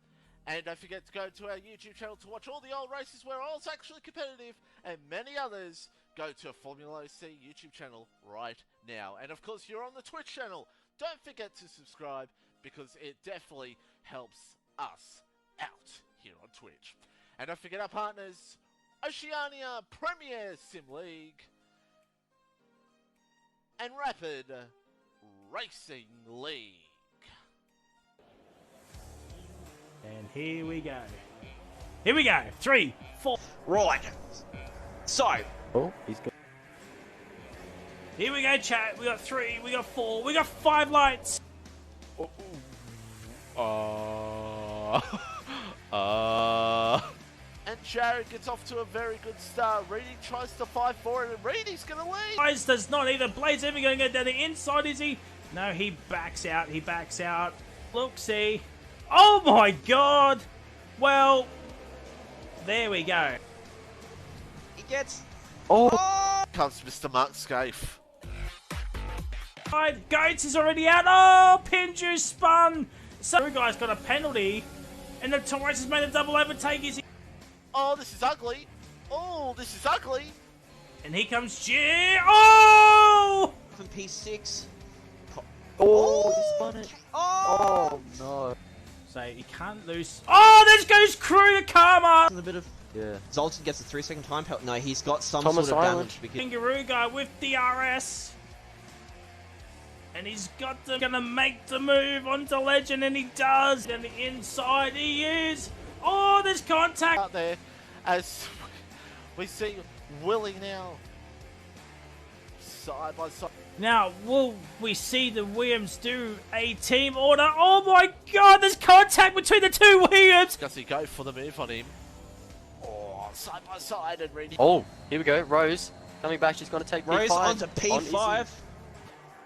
And don't forget to go to our YouTube channel to watch all the old races where I was actually competitive, and many others. Go to a FormulaOCE YouTube channel right now. And of course, you're on the Twitch channel. Don't forget to subscribe, because it definitely helps us out here on Twitch. And don't forget our partners, Oceania Premier Sim League and Rapid Racing League. and here we go. Here we go. 3, 4. Right. So, Oh, he's good. Here we go, chat. We got 3, we got 4, we got 5 lights. And Jared gets off to a very good start. Reedy tries to fight for it, and Reedy's going to lead. Guys, does not either. Blade's even going to go down the inside, is he? No, he backs out. He backs out. Look, see. Oh my god. Well, there we go. He gets... Oh! Comes Mr. Mark Scaife. Goats is already out. Oh, Pinju spun. So, guys got a penalty, and the Torres has made a double overtake. Is he? Oh, this is ugly. Oh, this is ugly. And here comes G. Oh! From P6. Oh, he spun it. Oh! Oh, no. So, you can't lose. Oh, there goes Crew to Karma. A bit of... Yeah. Zoltan gets a 3-second time penalty. No, he's got some Thomas sort of Island. damage. Because... Kangaroo guy with DRS. And he's got to gonna make the move onto Legend, and he does. And the inside he is. Oh, there's contact Out there as we see Willie now side by side. Now, will we see the Williams do a team order? Oh my god, there's contact between the two Williams! Does he go for the move on him? Oh, side by side and Reedy. Oh, here we go. Rose coming back. She's going to take Rose P5 onto on P5. Izzy.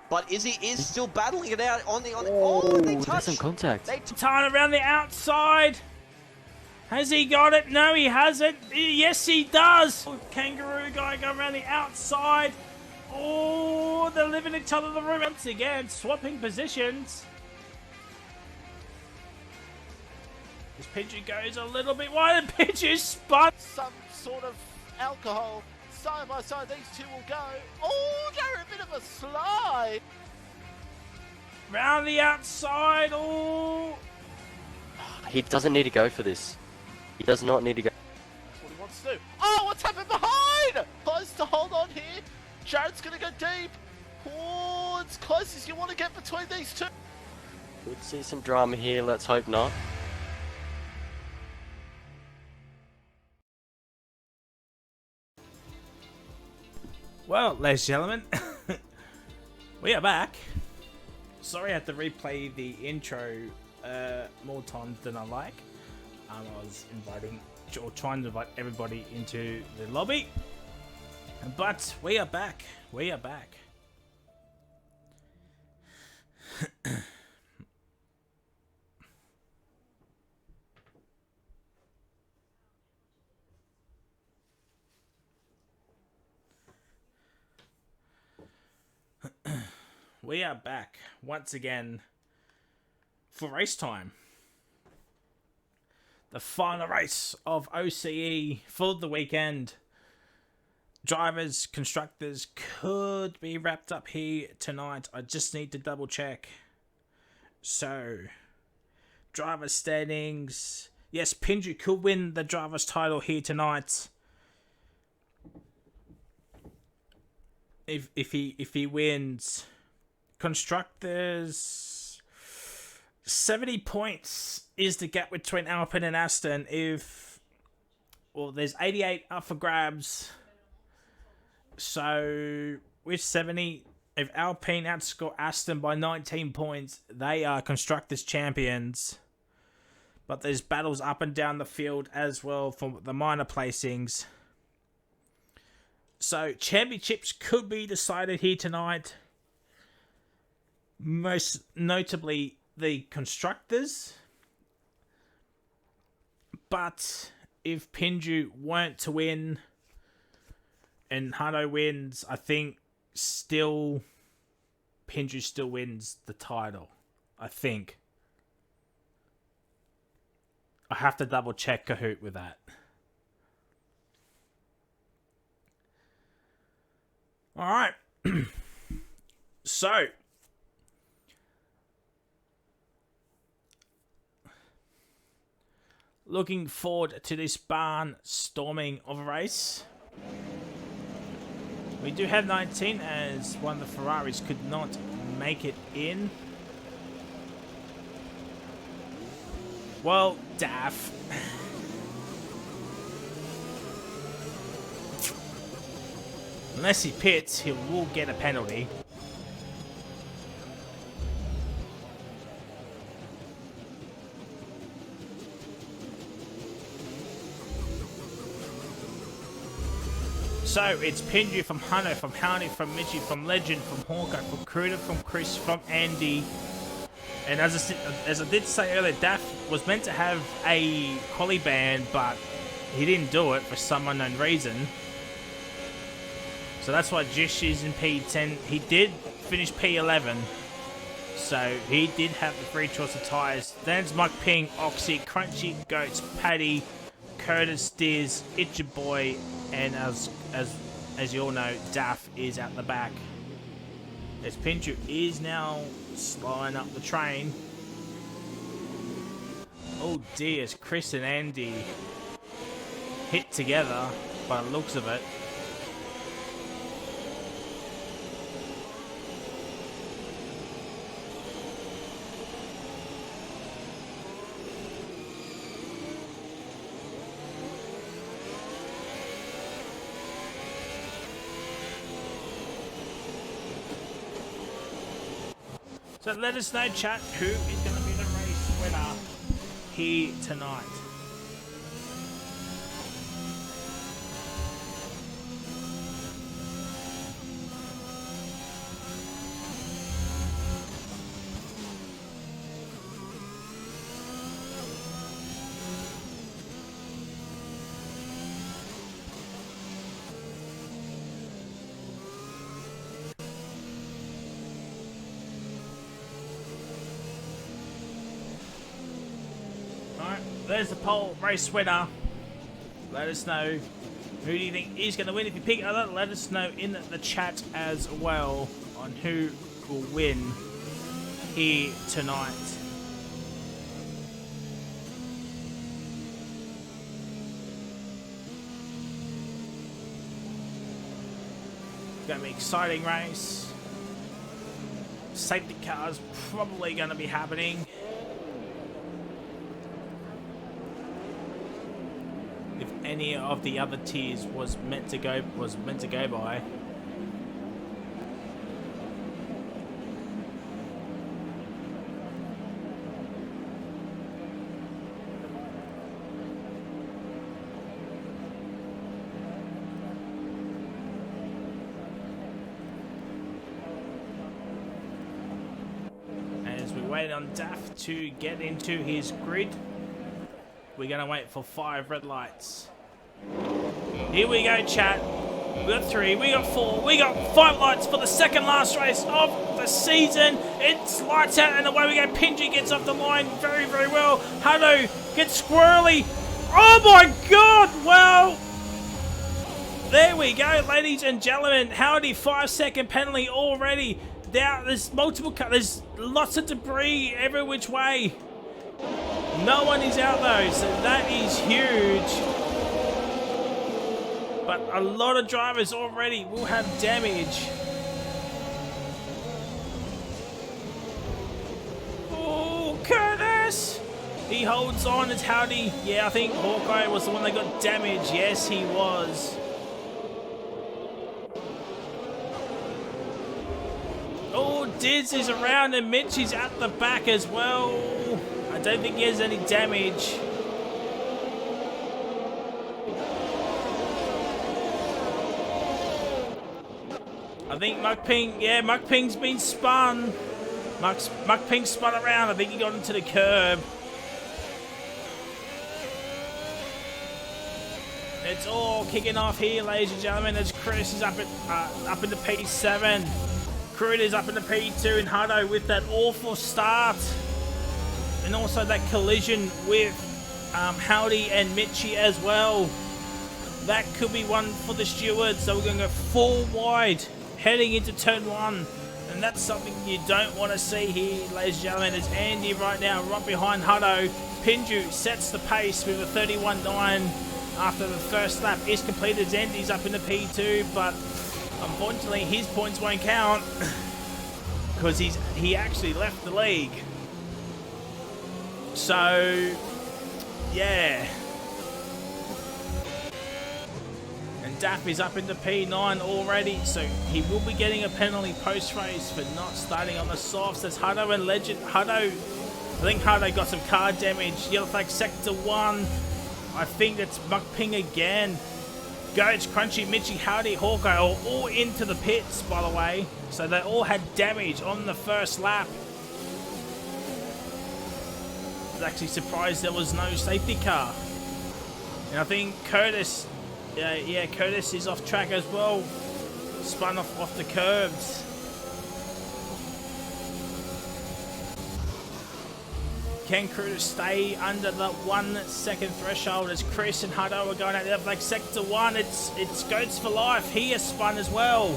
But Izzy is still battling it out on the... Oh, they there's touch. some contact. They Time around the outside. Has he got it? No, he hasn't. Yes, he does. Kangaroo guy going around the outside. Oh, they're living each other in the room once again, swapping positions. This Pidgey goes a little bit wide, and Pidgey spun. Some sort of alcohol. Side by side, these two will go. Oh, they're a bit of a slide. Round the outside. Oh. He doesn't need to go for this. He does not need to go. That's what he wants to do. Oh, what's happened behind? Close to hold on here. Jared's going to go deep. Oh, it's close as you want to get between these two. Could see some drama here. Let's hope not. Well, ladies and gentlemen, we are back. Sorry I had to replay the intro more times than I like. I was trying to invite everybody into the lobby. But we are back. We are back. We are back once again for race time. The final race of OCE for the weekend. Drivers, constructors could be wrapped up here tonight. I just need to double check. So, driver standings. Yes, Pinju could win the driver's title here tonight. If he wins. Constructors, 70 points is the gap between Alpine and Aston. There's 88 up for grabs. So with 70, if Alpine outscore Aston by 19 points, they are constructors champions. But there's battles up and down the field as well for the minor placings. So championships could be decided here tonight. Most notably the constructors. But if Pinju weren't to win and Hado wins, I think Pinju still wins the title. I think. I have to double check Kahoot with that. Alright. So looking forward to this barnstorming of a race. We do have 19 as one of the Ferraris could not make it in. Well, daff. Unless he pits, he will get a penalty. So it's Pinju from Hunter, from Howdy, from Mitchie, from Legend, from Hawkeye, from Cruder, from Chris, from Andy. And as I did say earlier, Daff was meant to have a quali ban, but he didn't do it for some unknown reason. So that's why Jish is in P10. He did finish P11. So he did have the free choice of tyres. Then it's Mike Ping, Oxy, Crunchy, Goats, Paddy, Curtis, Diz, Itcha Boy, and as you all know, Daff is at the back. As Pinchu is now slowing up the train. Oh dear, as Chris and Andy hit together by the looks of it. So let us know, chat, who is going to be the race winner here tonight. There's the poll race winner. Let us know who do you think is going to win. If you pick other, let us know in the chat as well on who will win here tonight. It's going to be an exciting race. Safety cars probably going to be happening. If any of the other tiers was meant to go by. As we wait on Daff to get into his grid, we're going to wait for 5 red lights. Here we go, chat. We got 3, we got 4, we got 5 lights for the second last race of the season. It's lights out and away we go. Pinji gets off the line very, very well. Hado gets squirrely. Oh my god, well, there we go, ladies and gentlemen. Howdy, 5-second penalty already. There's there's lots of debris every which way. No one is out though, so that is huge. But a lot of drivers already will have damage. Oh, Curtis! He holds on. It's Howdy. Yeah, I think Hawkeye was the one that got damaged. Yes, he was. Oh, Diz is around and Mitch is at the back as well. I don't think he has any damage. I think Muck Ping's been spun. Muck Ping spun around. I think he got into the curb. It's all kicking off here, ladies and gentlemen, as Chris is up in the P7. Cruder's up in the P2, and Hado with that awful start. And also that collision with Howdy and Mitchie as well. That could be one for the stewards. So we're going to go full wide heading into turn 1. And that's something you don't want to see here, ladies and gentlemen. It's Andy right now, right behind Hado. Pinju sets the pace with a 31.9 after the first lap is completed. Andy's up in the P2, but unfortunately his points won't count because he actually left the league. So, yeah. And Daff is up into P9 already, so he will be getting a penalty post-race for not starting on the softs. There's Hado and Legend. I think Hado got some car damage. Yellow flag sector 1. I think that's Muck Ping again. Goats, Crunchy, Mitchy, Howdy, Hawkeye are all into the pits, by the way. So they all had damage on the first lap. I was actually surprised there was no safety car. And I think Curtis, Curtis is off track as well. Spun off the curbs. Can Curtis stay under the 1 second threshold as Chris and Hutto are going out there like sector 1? It's Goats for life. He has spun as well.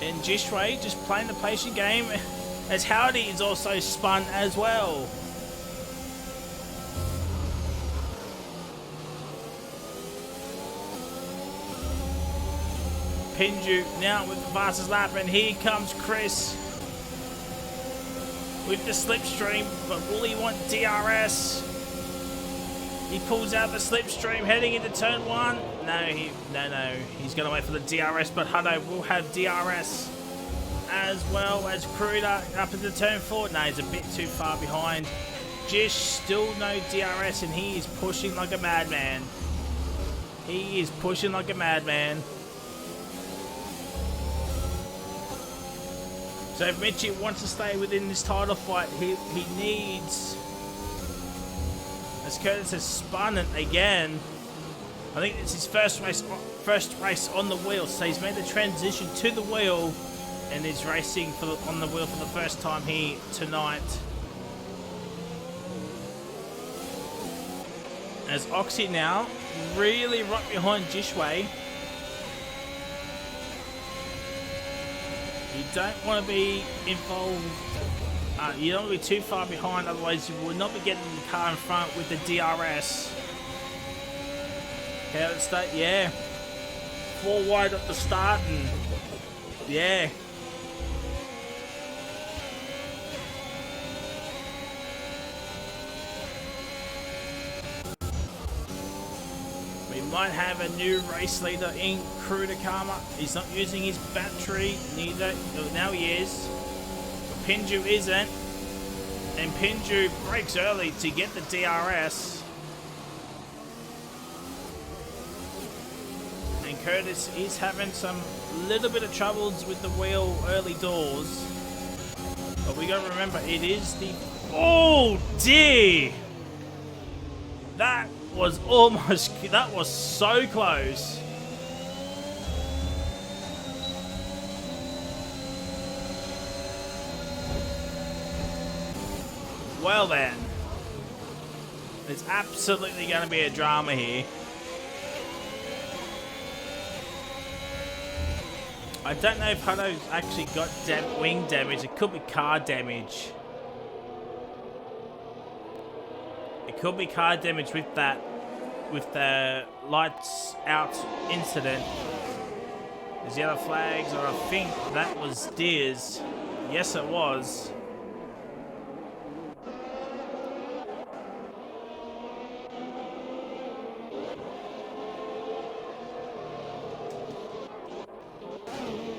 And Jishway just playing the patient game as Howdy is also spun as well. Pinju now with the fastest lap, and here comes Chris with the slipstream, but will he want DRS? He pulls out the slipstream heading into turn 1. No, he's going to wait for the DRS, but Hutto will have DRS as well as Cruder up into turn 4. No, he's a bit too far behind. Jish still no DRS, and he is pushing like a madman. He is pushing like a madman. So if Mitchie wants to stay within this title fight, he needs, as Curtis has spun it again. I think it's his first race on the wheel, so he's made the transition to the wheel and is racing on the wheel for the first time here tonight. As Oxy now really right behind Jishway. You don't want to be involved, you don't want to be too far behind, otherwise you will not be getting the car in front with the DRS. How did it start? Yeah. 4 wide at the start, and yeah. We might have a new race leader in Krudakama. He's not using his battery, neither. Now he is. But Pinju isn't. And Pinju breaks early to get the DRS. And Curtis is having some little bit of troubles with the wheel early doors. But we gotta remember, it is the... Oh dear! That was almost... That was so close. Well then. There's absolutely going to be a drama here. I don't know if Hutto's actually got wing damage. It could be car damage. It could be car damage with that, with the lights out incident. There's yellow flags, or I think that was Deers. Yes, it was.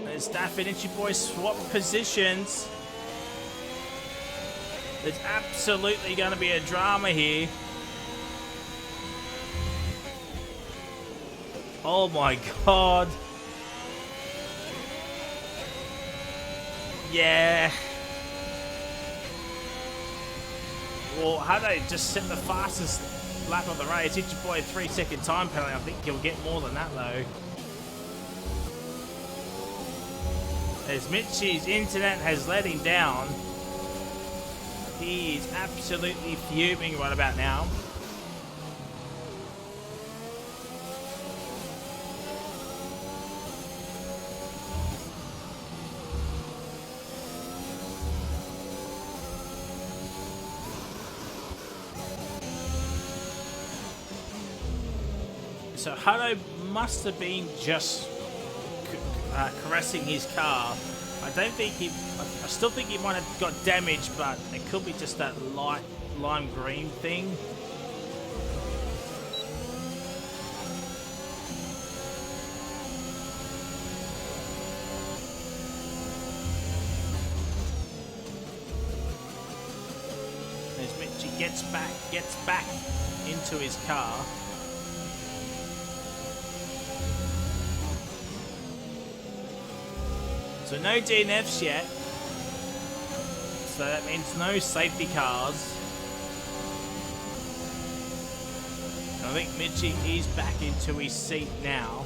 There's Daff and Itchy Boy swap positions. There's absolutely going to be a drama here. Oh my god. Yeah. Well, how they just set the fastest lap of the race? Itchy Boy 3-second time penalty. I think he'll get more than that though. As Mitchie's internet has let him down. He is absolutely fuming right about now. So Hutto must have been just caressing his car. I don't think he... I still think he might have got damage, but it could be just that light lime green thing. gets back into his car. So no DNFs yet. So that means no safety cars. I think Mitchie is back into his seat now.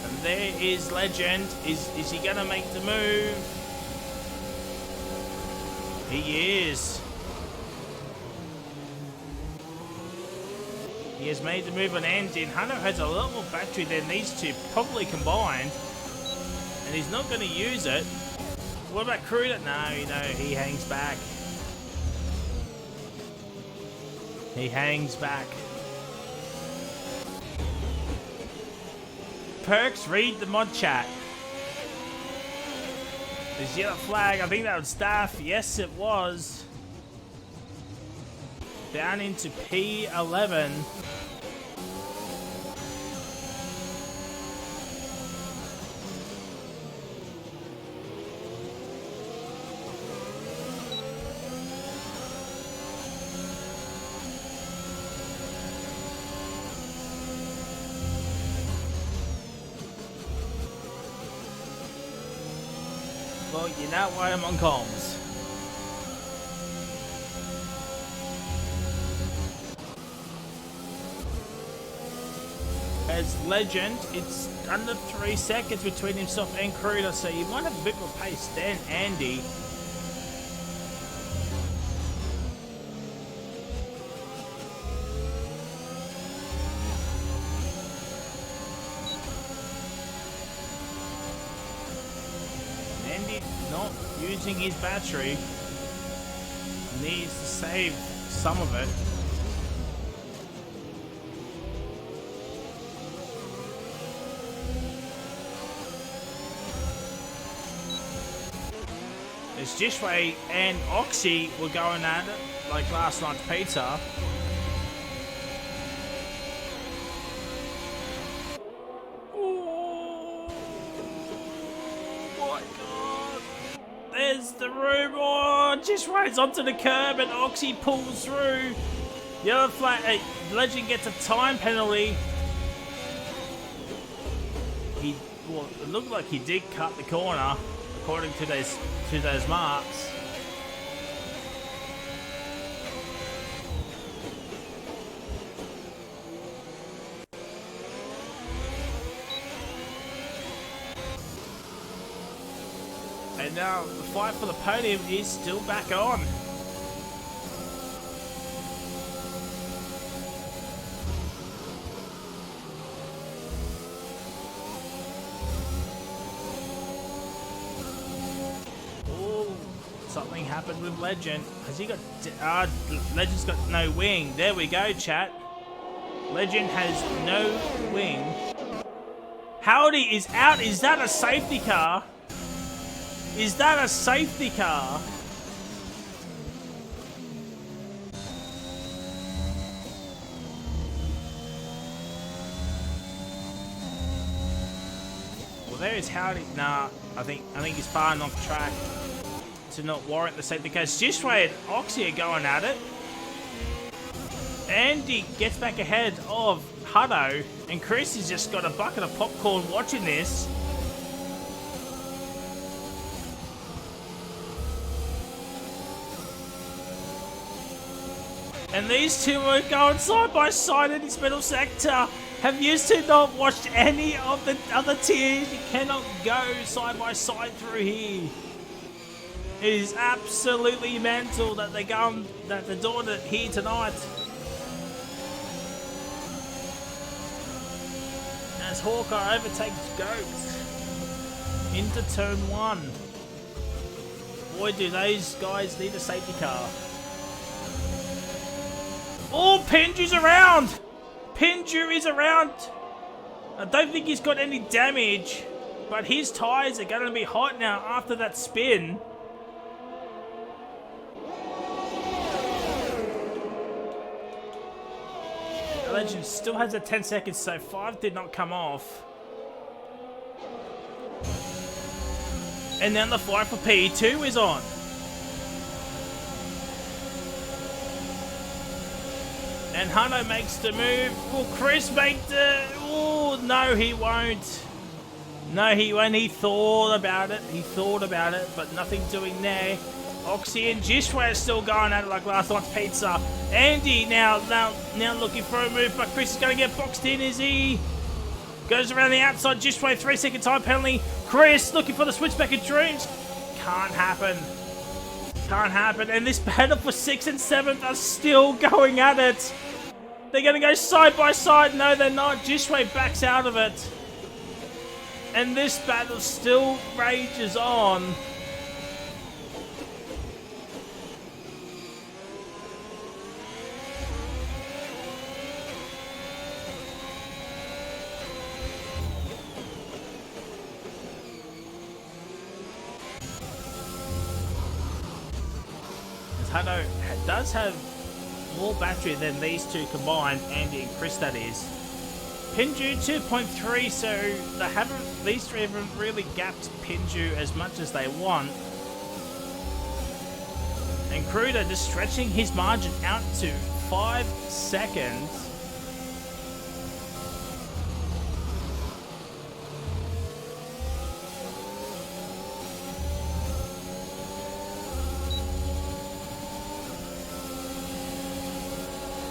And there is Legend. Is he gonna make the move? He is. He has made the move on Andy, and Hunter has a lot more battery than these two probably combined. And he's not going to use it. What about Cruder? No, he hangs back. He hangs back. Perks, read the mod chat. There's yellow flag. I think that was Staff. Yes, it was. Down into P11. Well, you know why I'm on comms. As Legend, it's under 3 seconds between himself and Cruder, so you might have a bit more pace than Andy. Andy not using his battery, needs to save some of it. As Jishway and Oxy were going at it, like last night's pizza. Oh my god. There's the room. Oh, Jishway's onto the curb and Oxy pulls through. The other flag, Legend gets a time penalty. Well, it looked like he did cut the corner, according to those marks. And now the fight for the podium is still back on. Something happened with Legend. Has he got... Legend's got no wing. There we go, chat. Legend has no wing. Howdy is out. Is that a safety car? Is that a safety car? Well, there is Howdy. Nah, I think he's far enough track to not warrant the safety car. Jishway and Oxy are going at it. Andy gets back ahead of Hutto, and Chris has just got a bucket of popcorn watching this. And these two are going side by side in this middle sector. Have you two not watched any of the other tiers? You cannot go side by side through here. It is absolutely mental that they're doing it here tonight. As Hawkeye overtakes Goats into turn 1. Boy, do those guys need a safety car. Oh, Pinju's around! Pinju is around! I don't think he's got any damage, but his tyres are going to be hot now after that spin. Legend still has a 10 seconds, so 5 did not come off. And then the fight for P2 is on. And Hano makes the move. Will Chris make the... Oh, no, he won't. No, he won't. He thought about it. He thought about it, but nothing doing there. Oxy and Jishwa are still going at it like last night's pizza. Andy now looking for a move, but Chris is going to get boxed in as he goes around the outside. Jishwa, 3-second time penalty. Chris looking for the switchback of dreams. Can't happen. Can't happen. And this battle for 6th and 7th are still going at it. They're going to go side by side. No, they're not. Jishwa backs out of it. And this battle still rages on. Hano does have more battery than these two combined, Andy and Chris, that is. Pinju 2.3, so these three haven't really gapped Pinju as much as they want. And Kruder just stretching his margin out to 5 seconds.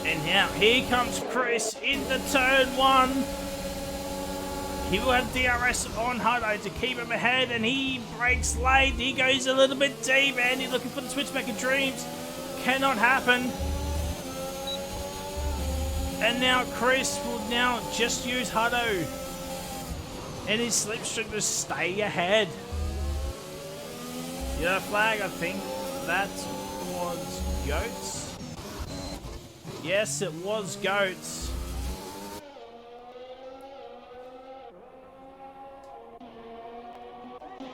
And now here comes Chris into turn 1. He will have DRS on Hado to keep him ahead, and he breaks late. He goes a little bit deep, and he's looking for the switchback of dreams. Cannot happen. And now Chris will now just use Hado and his slipstream to stay ahead. Yellow flag, I think that was Goats. Yes, it was Goats.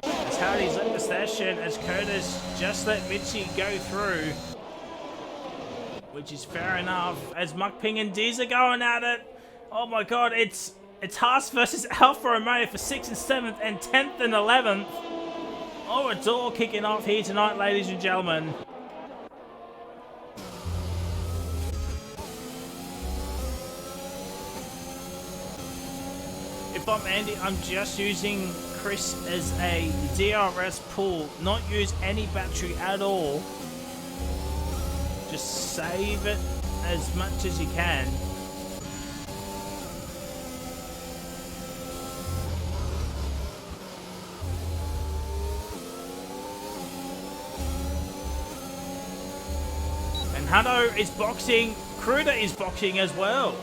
As Hardy's left the station, as Curtis just let Mitchie go through. Which is fair enough. As Muckping and Diz are going at it. Oh my god, it's Haas versus Alfa Romeo for 6th and 7th and 10th and 11th. Oh, it's all kicking off here tonight, ladies and gentlemen. If I'm Andy, I'm just using Chris as a DRS pool. Not use any battery at all. Just save it as much as you can. And Hado is boxing. Kruder is boxing as well.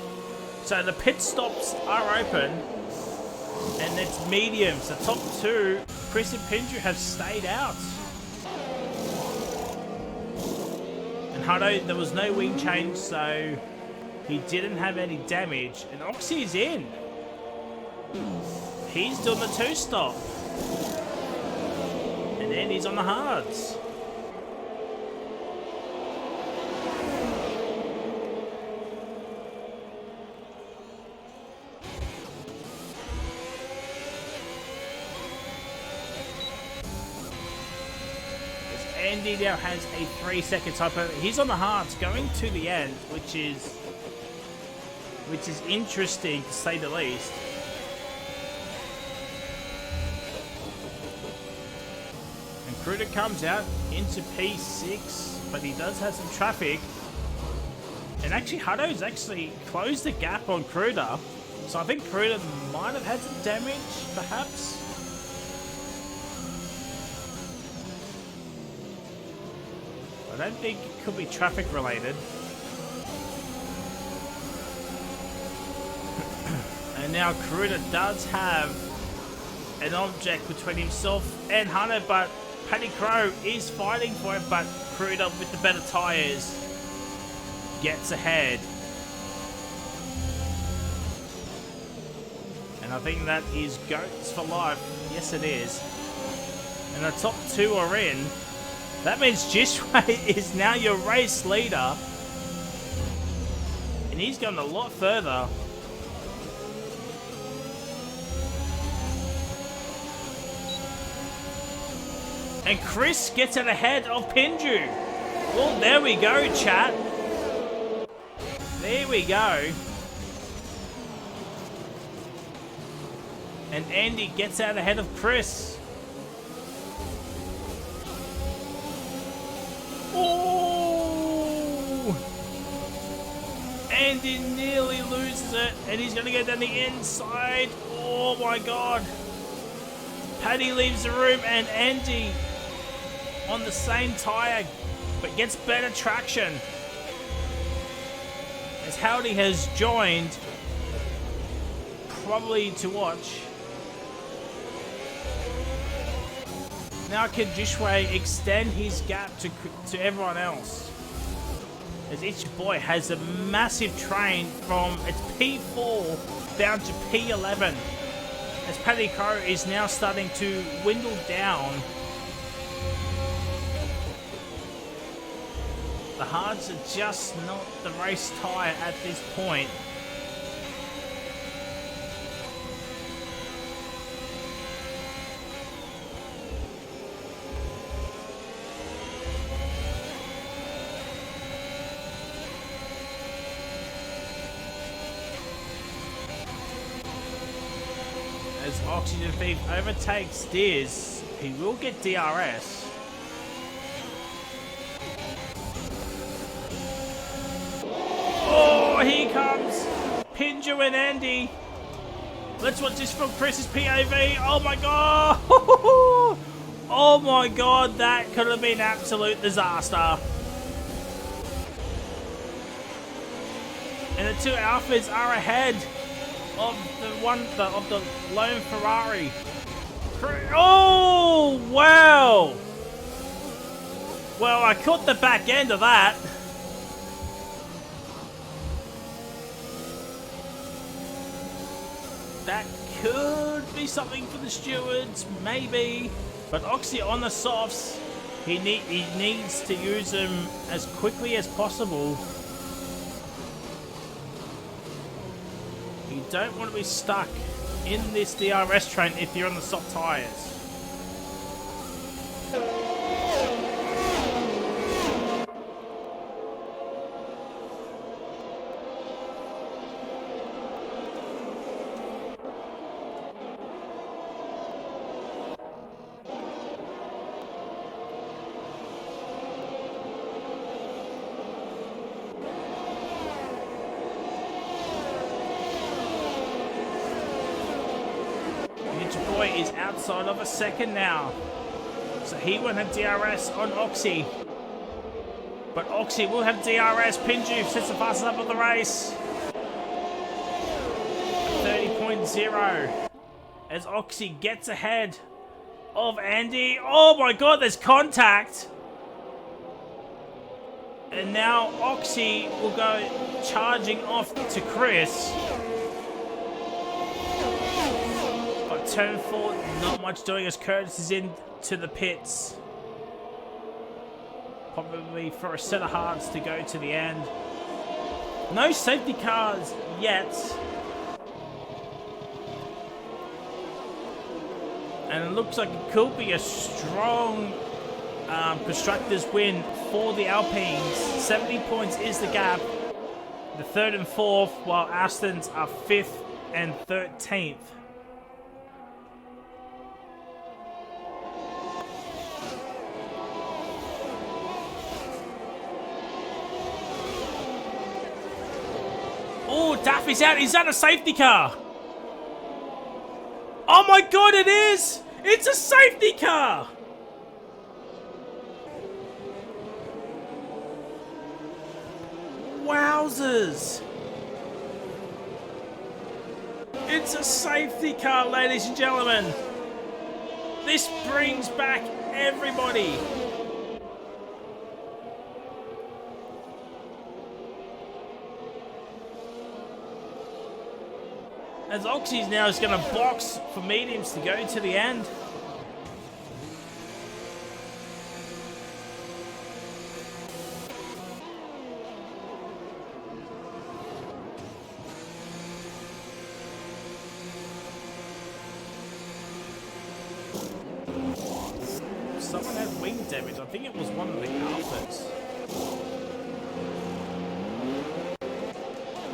So the pit stops are open. And it's mediums. The top two, Chris and Pinju, have stayed out. And Hado, there was no wing change, so he didn't have any damage. And Oxy's in. He's doing the 2-stop. And then he's on the hards. Andy now has a 3-second time penalty. He's on the hards going to the end, which is interesting to say the least. And Kruder comes out into P6, but he does have some traffic. And actually, Hado's actually closed the gap on Kruder. So I think Kruder might have had some damage, perhaps. I don't think it could be traffic related. And now Kruder does have an object between himself and Hunter, but Paddy Crow is fighting for it, but Kruder with the better tyres gets ahead. And I think that is Goats for life. Yes, it is. And the top two are in. That means Jishway is now your race leader. And he's gone a lot further. And Chris gets it ahead of Pinju. Well, there we go, chat. There we go. And Andy gets out ahead of Chris. Oh! Andy nearly loses it, and he's going to go down the inside. Oh my god. Paddy leaves the room, and Andy on the same tyre, but gets better traction. As Howdy has joined, probably to watch. Now can Jishway extend his gap to everyone else? As each boy has a massive train from its P4 down to P11. As Paddy Crow is now starting to dwindle down. The hards are just not the race tyre at this point. As Oxygen Thief overtakes Diz, he will get DRS. Oh, here comes Pinju and Andy. Let's watch this from Chris's POV. Oh my god! Oh my god, that could have been absolute disaster. And the two Alphas are ahead of the lone Ferrari. Oh wow! Well, I caught the back end of that. That could be something for the stewards, maybe. But Oxy on the softs, he needs to use them as quickly as possible. You don't want to be stuck in this DRS train if you're on the soft tyres. Boy is outside of a second now. So he won't have DRS on Oxy. But Oxy will have DRS. Pinju sets the fastest up of the race. 30.0. As Oxy gets ahead of Andy. Oh my god, there's contact. And now Oxy will go charging off to Chris. Turn 4, not much doing as Curtis is into the pits. Probably for a set of hards to go to the end. No safety cars yet. And it looks like it could be a strong Constructors win for the Alpines. 70 points is the gap. The 3rd and 4th, while Aston's are 5th and 13th. Oh, Daffy's out. Is that a safety car? Oh my god, it is! It's a safety car! Wowzers! It's a safety car, ladies and gentlemen. This brings back everybody. As Oxy's now is going to box for mediums to go to the end. Someone damage. I think it was one of the Alphas.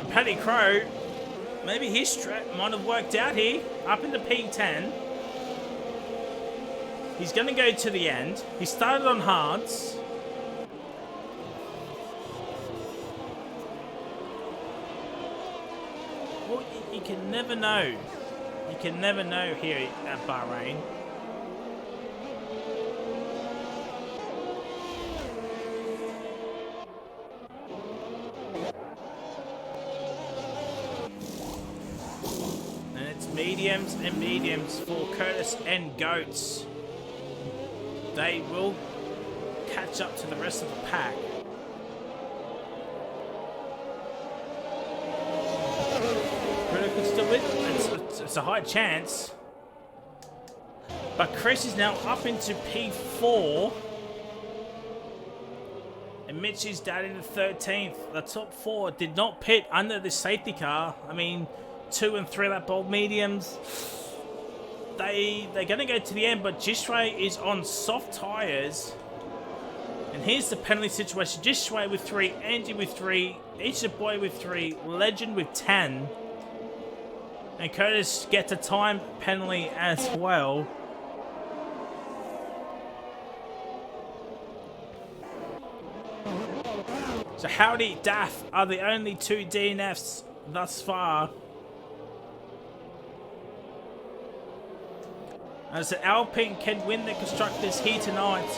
And Paddy Crow, maybe his strat might have worked out here. Up into P10. He's going to go to the end. He started on hards. Well, you can never know. You can never know here at Bahrain. And it's mediums and mediums for Curtis and Goats. They will catch up to the rest of the pack. Could still win. It's a high chance. But Chris is now up into P4. And Mitch is down into 13th. The top 4 did not pit under this safety car. I mean, 2 and 3 lap old mediums. They're going to go to the end, but Jishway is on soft tyres. And here's the penalty situation. Jishway with 3, Angie with 3, Isha Boy with 3, Legend with 10. And Curtis gets a time penalty as well. So Howdy Daff are the only 2 DNFs thus far. As Alpine can win the Constructors here tonight.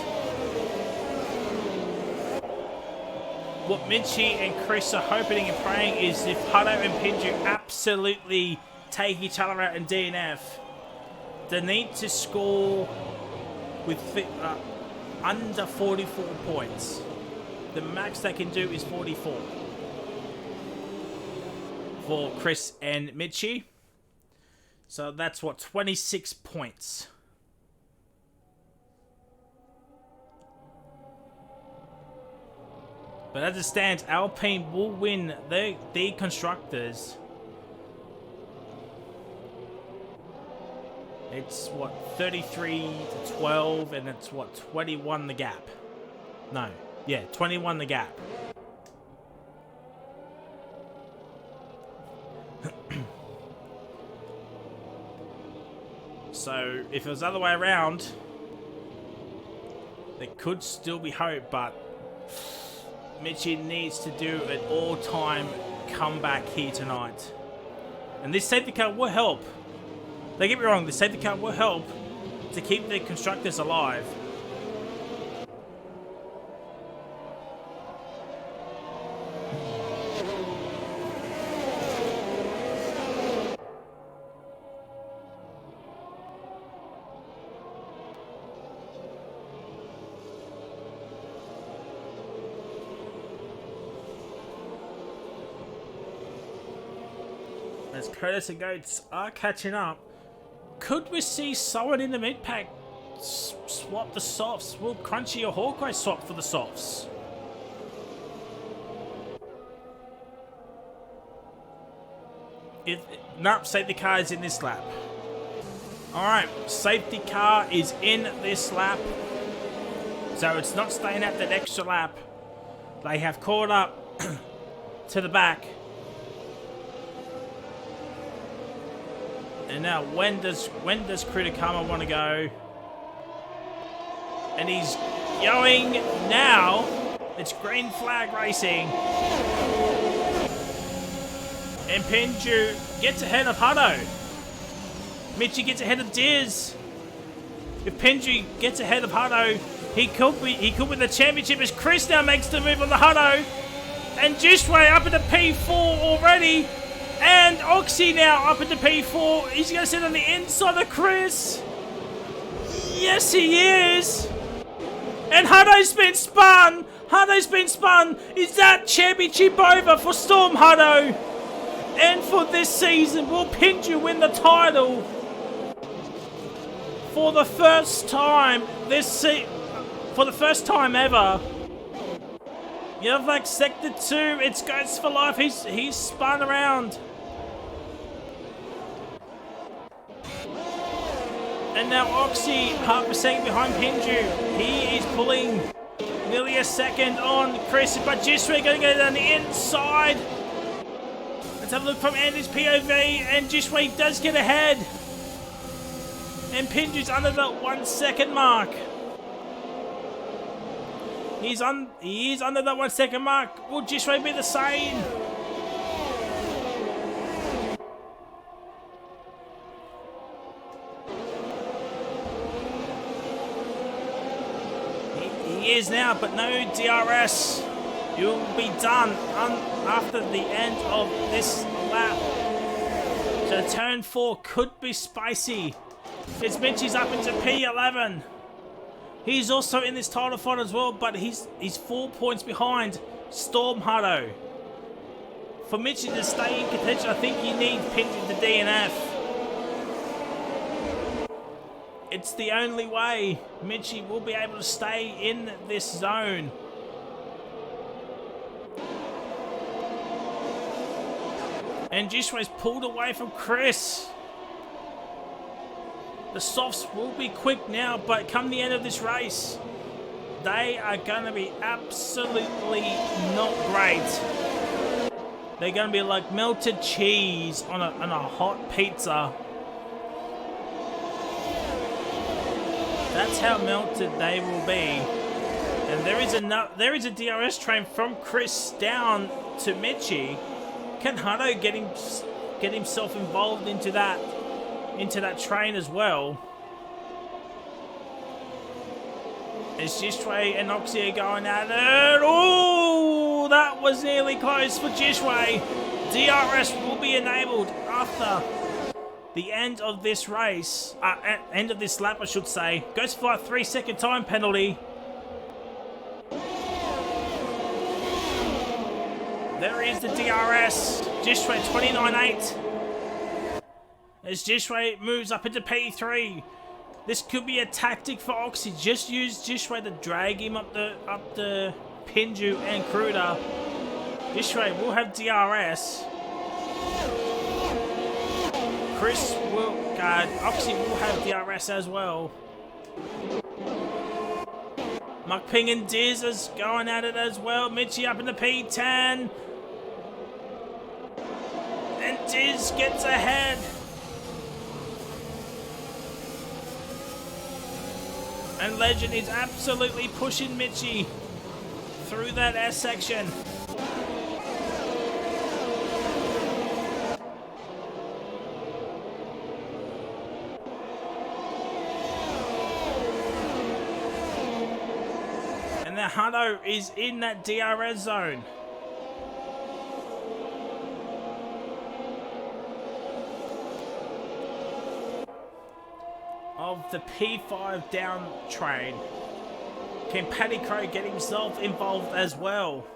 What Minchie and Chris are hoping and praying is if Hutto and Pinju absolutely take each other out in DNF, they need to score with under 44 points. The max they can do is 44 for Chris and Mitchie. So that's what, 26 points. But as it stands, Alpine will win the Constructors. It's what, 33 to 12, and it's what, 21 the gap. No, yeah, 21 the gap. So if it was the other way around, there could still be hope, but Mitchie needs to do an all-time comeback here tonight. And this safety car will help. Don't get me wrong, the safety car will help to keep the Constructors alive. As Curtis and Goats are catching up, could we see someone in the mid-pack swap the softs? Will Crunchy or Hawkeye swap for the softs? Nope, safety car is in this lap. Alright, safety car is in this lap. So it's not staying at that extra lap. They have caught up to the back. And now, when does Criticama want to go? And he's going now. It's green flag racing. And Pinju gets ahead of Hutto. Mitchie gets ahead of Diz. If Pinju gets ahead of Hutto, he could win the championship as Chris now makes the move on the Hutto. And Jishway up into P4 already. And Oxy now up into P4. He's going to sit on the inside of Chris. Yes, he is. And Hutto's been spun. Hutto's been spun. Is that championship over for Storm Hutto? And for this season, will Pinju win the title? For the first time for the first time ever. Yavak Sector 2, it's Ghosts for Life. He's spun around. And now Oxy, 100% behind Pinju. He is pulling nearly a second on Chris, but Jisway going to go down the inside. Let's have a look from Andy's POV, and Jisway does get ahead. And Pinju's under the 1 second mark. He is under the 1 second mark. Will Jisway be the same? He is now, but no DRS. You'll be done after the end of this lap. So turn 4 could be spicy. It's Mitchie's up into P11. He's also in this title fight as well, but he's 4 points behind Storm Hutto. For Mitchie to stay in contention, I think you need Pinju to DNF. It's the only way Mitchie will be able to stay in this zone. And Jishway's pulled away from Chris. The softs will be quick now, but come the end of this race, they are going to be absolutely not great. They're going to be like melted cheese on a hot pizza. That's how melted they will be. And there is a DRS train from Chris down to Mitchie. Can Hutto get himself involved into that train as well? As Jishway and Oxy are going at it. Oh, that was nearly close for Jishway. DRS will be enabled after the end of this race. End of this lap, I should say. Goes for a 3 second time penalty. There is the DRS. Jishway 29.8. As Jishway moves up into P3. This could be a tactic for Oxy. Just use Jishway to drag him up the Pinju and Kruder. Jishway will have DRS. Chris will guard. Oxy will have DRS as well. Mukping and Diz is going at it as well. Mitchie up in the P10. And Diz gets ahead. And Legend is absolutely pushing Mitchie through that S section. And now Hutto is in that DRS zone. Of the P5 down train. Can Paddy Crow get himself involved as well?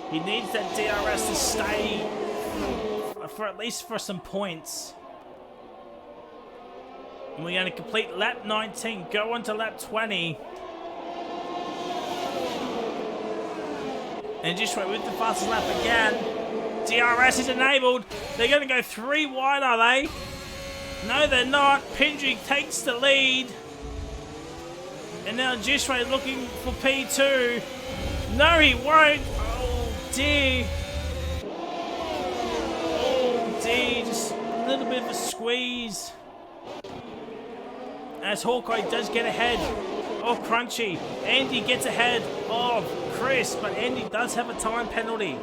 He needs that DRS to stay for at least for some points. And we're going to complete lap 19, go on to lap 20. And just wait with the fastest lap again. DRS is enabled. They're going to go 3 wide, are they? No, they're not. Pinju takes the lead. And now Jishway looking for P2. No, he won't. Oh, dear. Oh, dear. Just a little bit of a squeeze. As Hawkeye does get ahead of Crunchy. Andy gets ahead of Chris, but Andy does have a time penalty.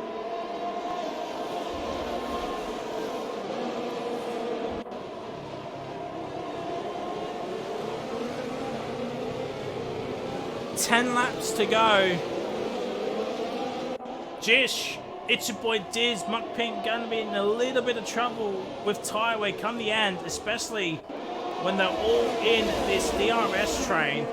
Ten laps to go. Jish, it's your boy Diz. Mukping gonna be in a little bit of trouble with Tyway come the end, especially when they're all in this DRS train.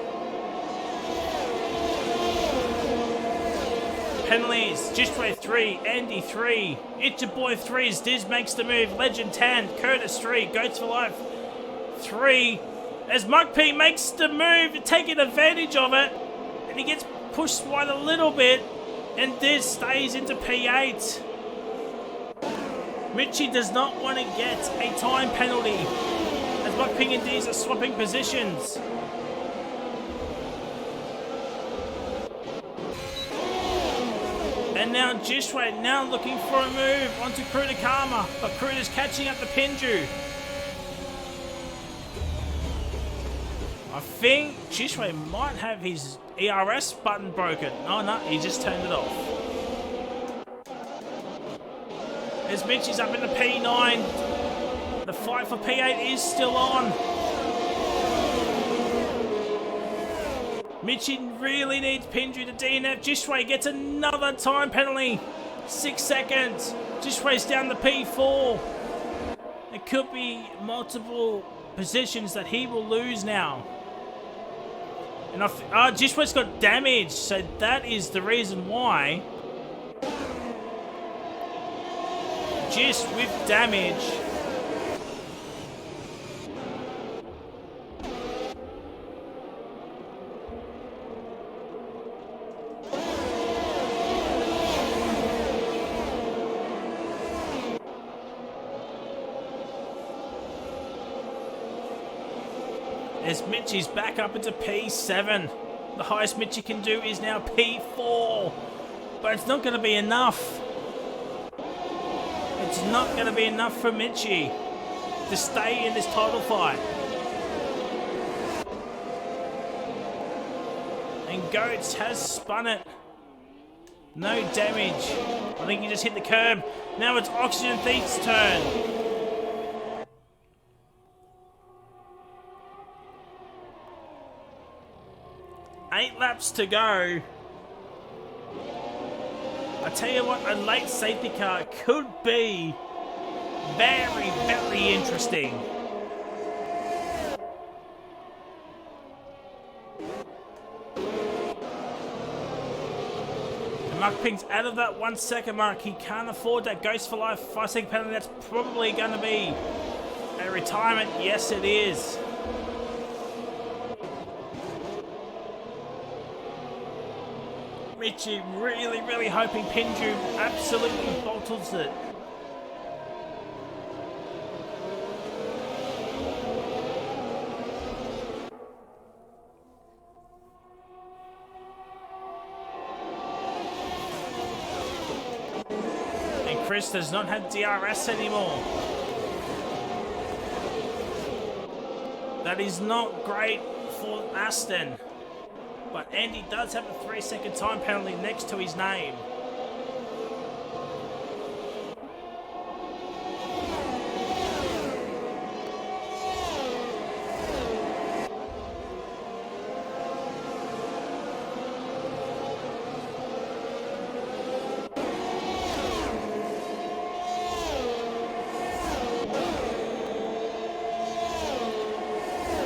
Penalties, Jishway 3, Andy 3, it's your boy 3s, Diz makes the move, Legend 10, Curtis 3, Goats for Life 3, as Mukping makes the move, taking advantage of it. He gets pushed wide a little bit, and Diz stays into P8. Richie does not want to get a time penalty. Ping and Diz are swapping positions. And now Jishway now looking for a move onto Krudakama, but Kruda's catching up the Pinju. I think Jishway might have his ERS button broken. Oh no, he just turned it off. As Mitchie's up in the P9. The fight for P8 is still on. Mitchie really needs Pinju to DNF. Jishway gets another time penalty. 6 seconds. Jishway's down the P4. It could be multiple positions that he will lose now. And Jishway's got damage, so that is the reason why. Jish with damage. As Mitchie's back up into P7. The highest Mitchie can do is now P4. But it's not going to be enough. It's not going to be enough for Mitchie to stay in this title fight. And Goats has spun it. No damage. I think he just hit the curb. Now it's Oxygen Thief's turn. 8 laps to go. I tell you what, a late safety car could be very, very interesting. And Mark Pink's out of that 1 second mark. He can't afford that Ghost for Life 5 second penalty. That's probably going to be a retirement. Yes, it is. Mitchie really, really hoping Pinju absolutely bottles it. And Chris does not have DRS anymore. That is not great for Aston. But Andy does have a 3 second time penalty next to his name.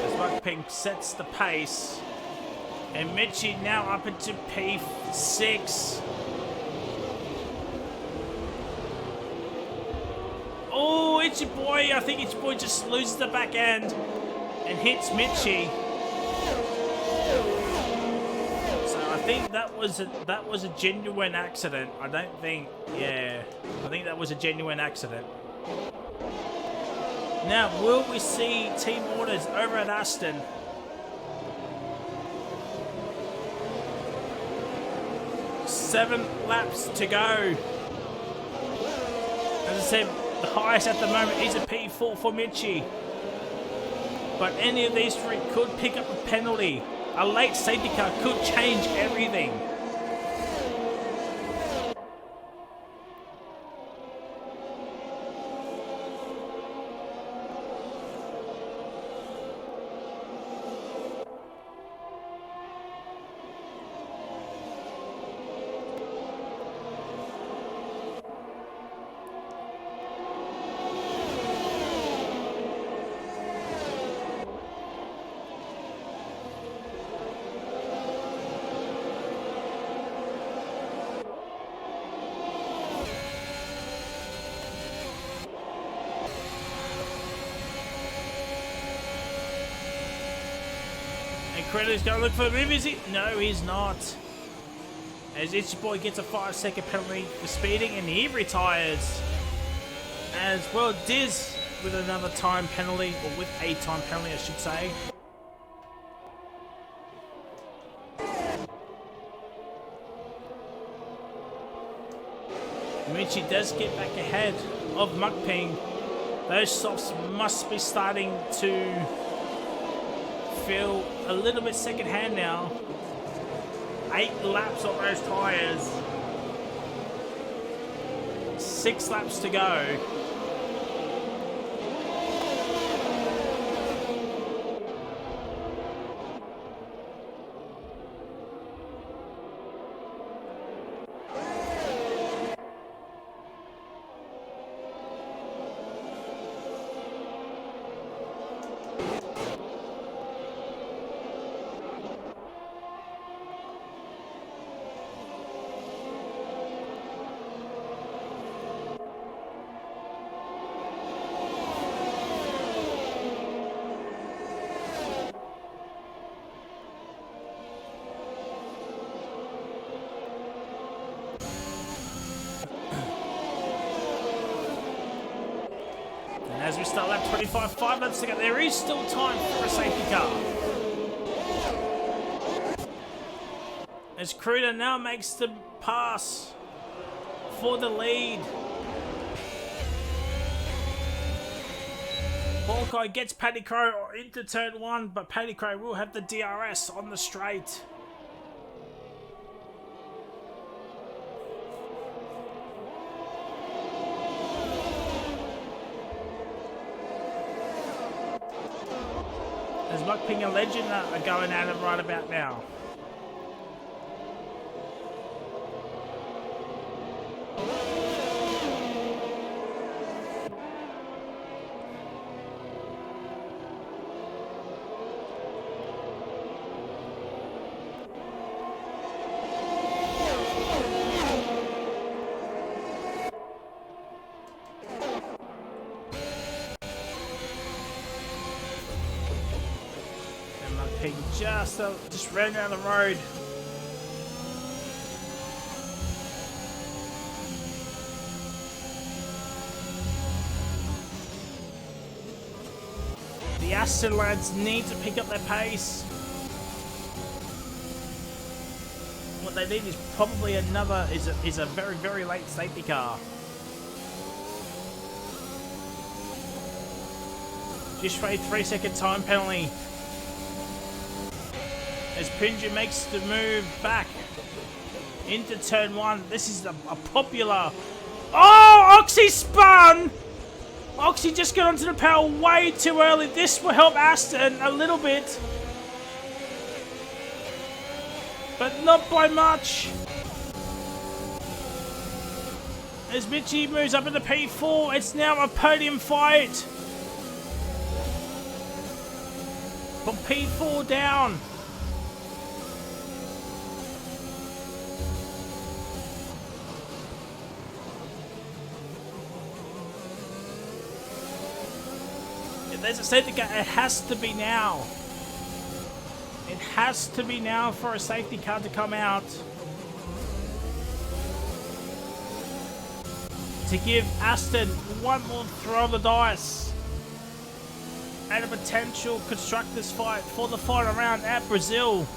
As Mark Pink sets the pace. And Mitchie now up into P6. Oh, it's your boy. I think it's your boy just loses the back end and hits Mitchie. So I think that was a genuine accident. I don't think, yeah, I think that was a genuine accident. Now, will we see team orders over at Aston? 7 laps to go. As I said, the highest at the moment is a P4 for Mitchie. But any of these three could pick up a penalty. A late safety car could change everything. Credit's going to look for the move, is he? No, he's not. As Itchy Boy gets a 5 second penalty for speeding and he retires. As well, Diz with another time penalty, or with a time penalty, I should say. Michi does get back ahead of Mukping. Those softs must be starting to feel a little bit secondhand now. 8 laps on those tyres. 6 laps to go. As we start lap 25, 5 laps to go, there is still time for a safety car. As Kruder now makes the pass for the lead. Hawkeye gets Paddy Crow into turn 1, but Paddy Crow will have the DRS on the straight. As Mukping and Legend are going at it right about now. Just ran down the road. The Aston lads need to pick up their pace. What they need is probably another is a very, very late safety car. Just for a 3-second time penalty. As Pinju makes the move back into turn 1. This is a popular... Oh! Oxy spun! Oxy just got onto the power way too early. This will help Aston a little bit. But not by much. As Mitchie moves up into P4, it's now a podium fight. From P4 down. There's a safety car. It has to be now. It has to be now for a safety car to come out. To give Aston one more throw of the dice. And a potential constructors fight for the final round at Brazil.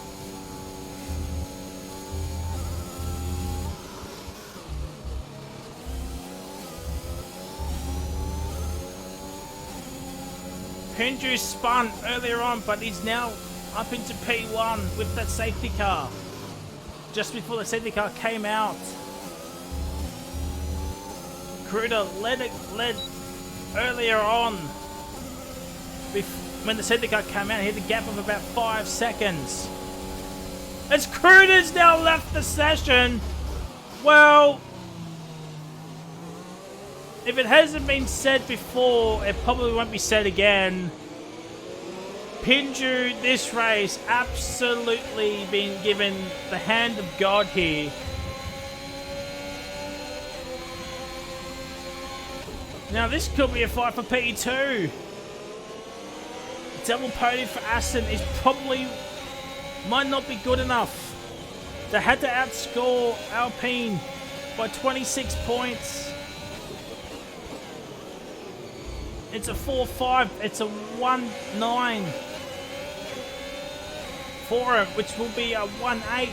Pinju spun earlier on, but he's now up into P1 with that safety car. Just before the safety car came out. Kruder led earlier on. When the safety car came out, he had a gap of about 5 seconds. As Kruder's now left the session, well... if it hasn't been said before, it probably won't be said again. Pinju, this race, absolutely been given the hand of God here. Now this could be a fight for P2. Double podium for Aston is probably, might not be good enough. They had to outscore Alpine by 26 points. It's a 4-5. It's a 1-9 for him, which will be a 1-8.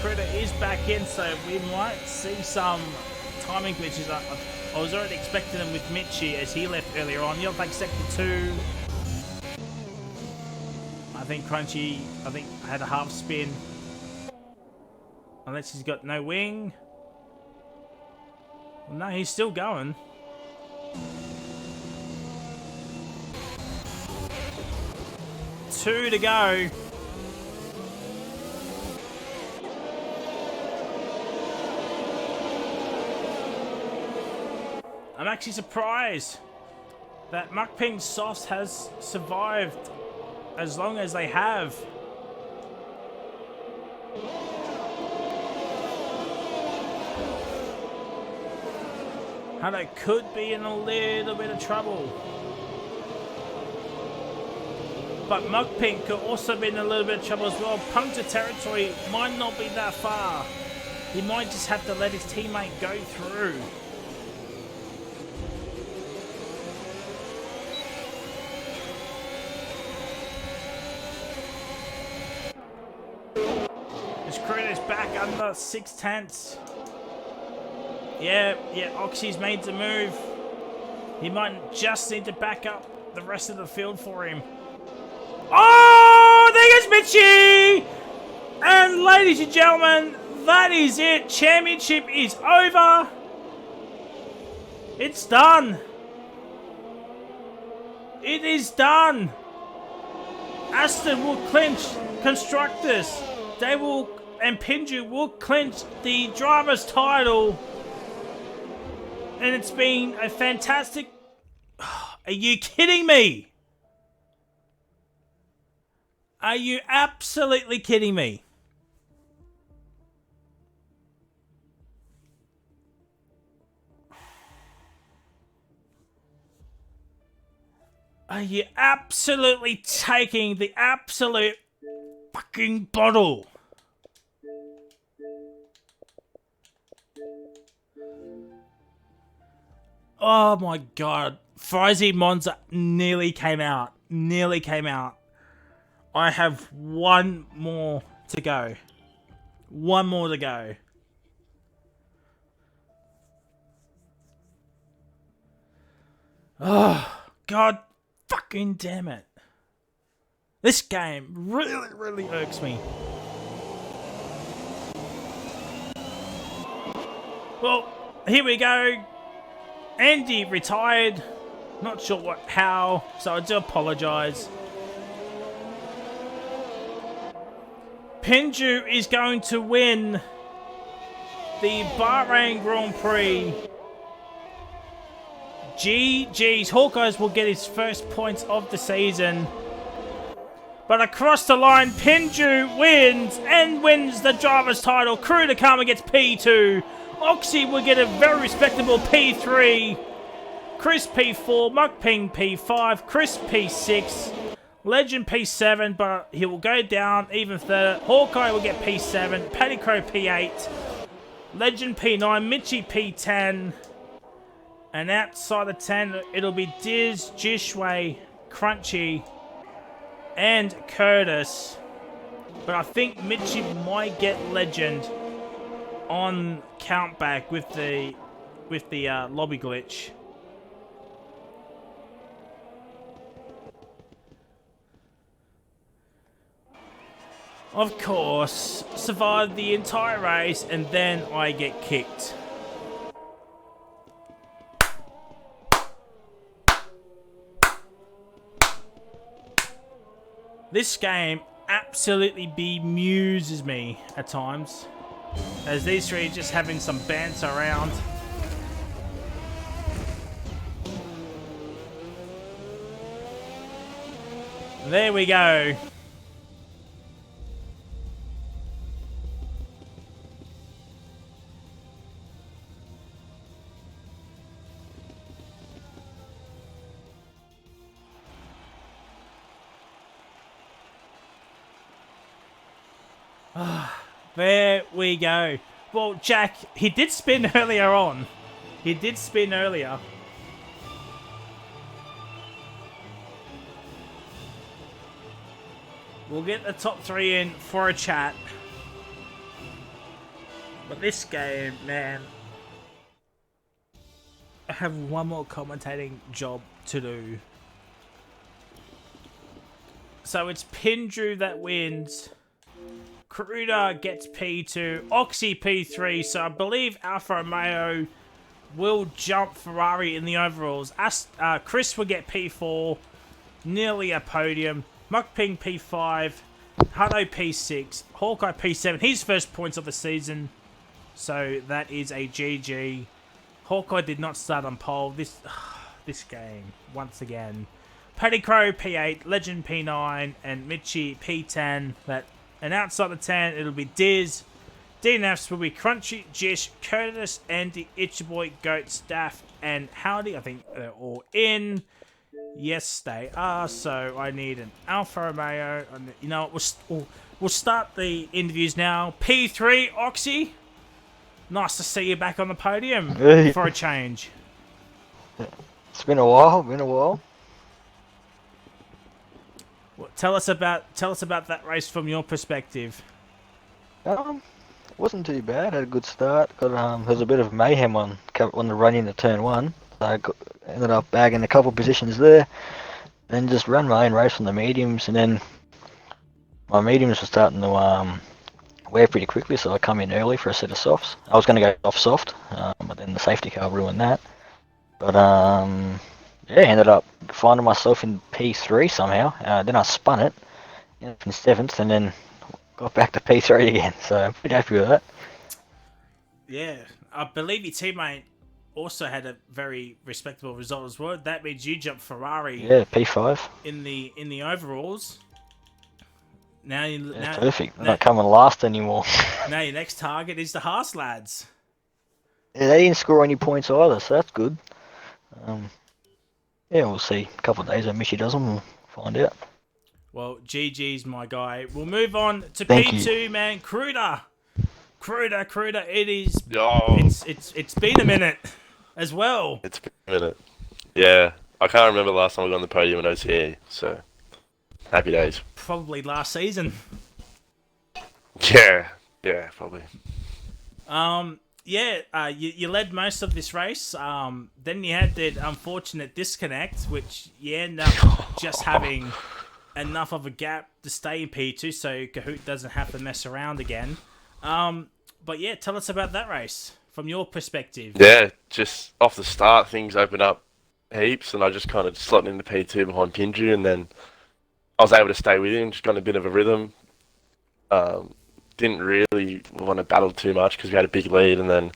Critter is back in, so we might see some timing glitches. I was already expecting them with Mitchie as he left earlier on. He'll take sector 2. I think Crunchy, had a half spin. Unless he's got no wing. Well, no, he's still going. Two to go. I'm actually surprised that Mukping Sauce has survived as long as they have. And they could be in a little bit of trouble. But Mukping could also be in a little bit of trouble as well. Puncture territory might not be that far. He might just have to let his teammate go through. Is back under 6/10. Yeah, Oxy's made the move. He might just need to back up the rest of the field for him. Oh, there goes Mitchie! And ladies and gentlemen, that is it. Championship is over. It's done. It is done. Aston will clinch Constructors. They will, and Pinju will clinch the driver's title. And it's been a fantastic... Are you kidding me? Are you absolutely kidding me? Are you absolutely taking the absolute fucking bottle? Oh my god. Frizy Monza nearly came out. Nearly came out. I have one more to go. One more to go. Oh, god fucking damn it. This game really irks me. Well, here we go. Andy retired. Not sure how, so I do apologise. Pinju is going to win the Bahrain Grand Prix. GG's. Hawkeyes will get his first points of the season. But across the line, Pinju wins and wins the driver's title. Crew Nakama gets P2. Oxy will get a very respectable P3. Chris P4, Mukping P5, Chris P6, Legend P7, but he will go down even further. Hawkeye will get P7, Paddy Crow P8, Legend P9, Mitchie P10, and outside the 10, it'll be Diz, Jishway, Crunchy, and Curtis. But I think Mitchie might get Legend on countback with the lobby glitch. Of course, survived the entire race and then I get kicked. This game absolutely bemuses me at times, as these three are just having some banter around. There we go. There we go. Well, Jack, he did spin earlier on. He did spin earlier. We'll get the top 3 in for a chat. But this game, man, I have one more commentating job to do. So it's Pindrew that wins. Cruda gets P2. Oxy P3. So I believe Alfa Romeo will jump Ferrari in the overalls. Chris will get P4. Nearly a podium. Muckping P5. Hutto P6. Hawkeye P7. His first points of the season. So that is a GG. Hawkeye did not start on pole. This game, once again. Paddy Crow P8. Legend P9. And Mitchie P10. And outside the 10, it'll be Diz. DNFs will be Crunchy, Jish, Curtis, Andy, Itchy Goat, Staff, and Howdy. I think they're all in. Yes, they are. So I need an Alfa Romeo. You know, we'll start the interviews now. P3, Oxy. Nice to see you back on the podium for a change. It's been a while. Well, tell us about that race from your perspective. Wasn't too bad. Had a good start. There was a bit of mayhem on the run into turn 1. So I ended up bagging a couple positions there. Then just run my own race on the mediums, and then my mediums were starting to wear pretty quickly, so I come in early for a set of softs. I was going to go off soft, but then the safety car ruined that. But ended up finding myself in P3 somehow. Then I spun it in 7th, and then got back to P3 again. So I'm pretty happy with that. Yeah, I believe your teammate also had a very respectable result as well. That means you jumped Ferrari. Yeah, P5 in the overalls. Now perfect. They're not coming last anymore. Now your next target is the Haas lads. Yeah, they didn't score any points either, so that's good. We'll see. A couple of days when Michi does them, we'll find out. Well, GG's my guy. We'll move on to Thank P2, you. man. Cruda. It is. Yo. It's been a minute as well. It's been a minute. Yeah, I can't remember the last time I got on the podium in OCE, so happy days. Probably last season. Yeah, probably. You led most of this race. Then you had that unfortunate disconnect, which you end up just having enough of a gap to stay in P2, so Kahoot doesn't have to mess around again. But yeah, tell us about that race from your perspective. Yeah, just off the start, things opened up heaps, and I just kind of slotted into P2 behind Pinju, and then I was able to stay with him, just got in a bit of a rhythm. Didn't really want to battle too much because we had a big lead, and then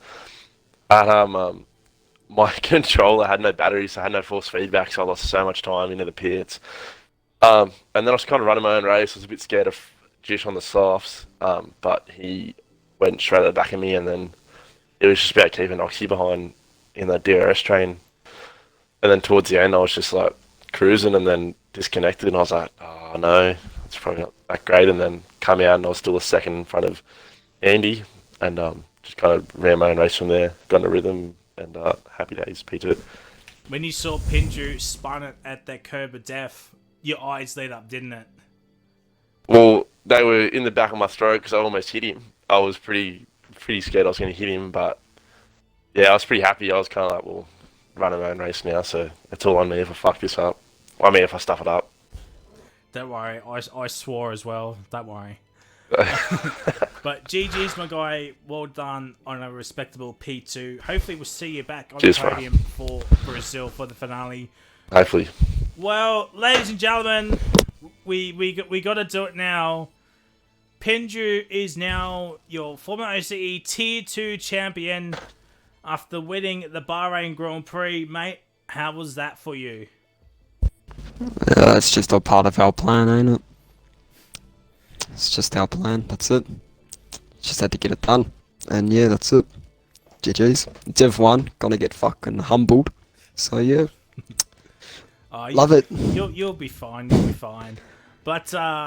my controller had no battery, so I had no force feedback, so I lost so much time into the pits. And then I was kind of running my own race. I was a bit scared of Jish on the softs, but he went straight at the back of me, and then it was just about keeping Oxy behind in the DRS train. And then towards the end, I was just like cruising, and then disconnected, and I was like, oh no, it's probably not that great. And then come out, and I was still a second in front of Andy, and just kind of ran my own race from there, got in a rhythm, and happy days, P2. When you saw Pinju spun it at that curb of death, your eyes lit up, didn't it? Well, they were in the back of my throat because I almost hit him. I was pretty scared I was going to hit him, but yeah, I was pretty happy. I was kind of like, well, running my own race now, so it's all on me if I fuck this up. Well, I mean, if I stuff it up. Don't worry, I swore as well. Don't worry. But GG's my guy. Well done on a respectable P2. Hopefully we'll see you back on the podium for Brazil for the finale. Hopefully. Well, ladies and gentlemen, we got to do it now. Pinju is now your FormulaOCE Tier 2 champion after winning the Bahrain Grand Prix. Mate, how was that for you? Yeah, it's just a part of our plan, ain't it? It's just our plan, that's it. Just had to get it done. And yeah, that's it. GG's. Div 1, gonna get fucking humbled. So yeah, love it. You'll be fine. You'll be fine. But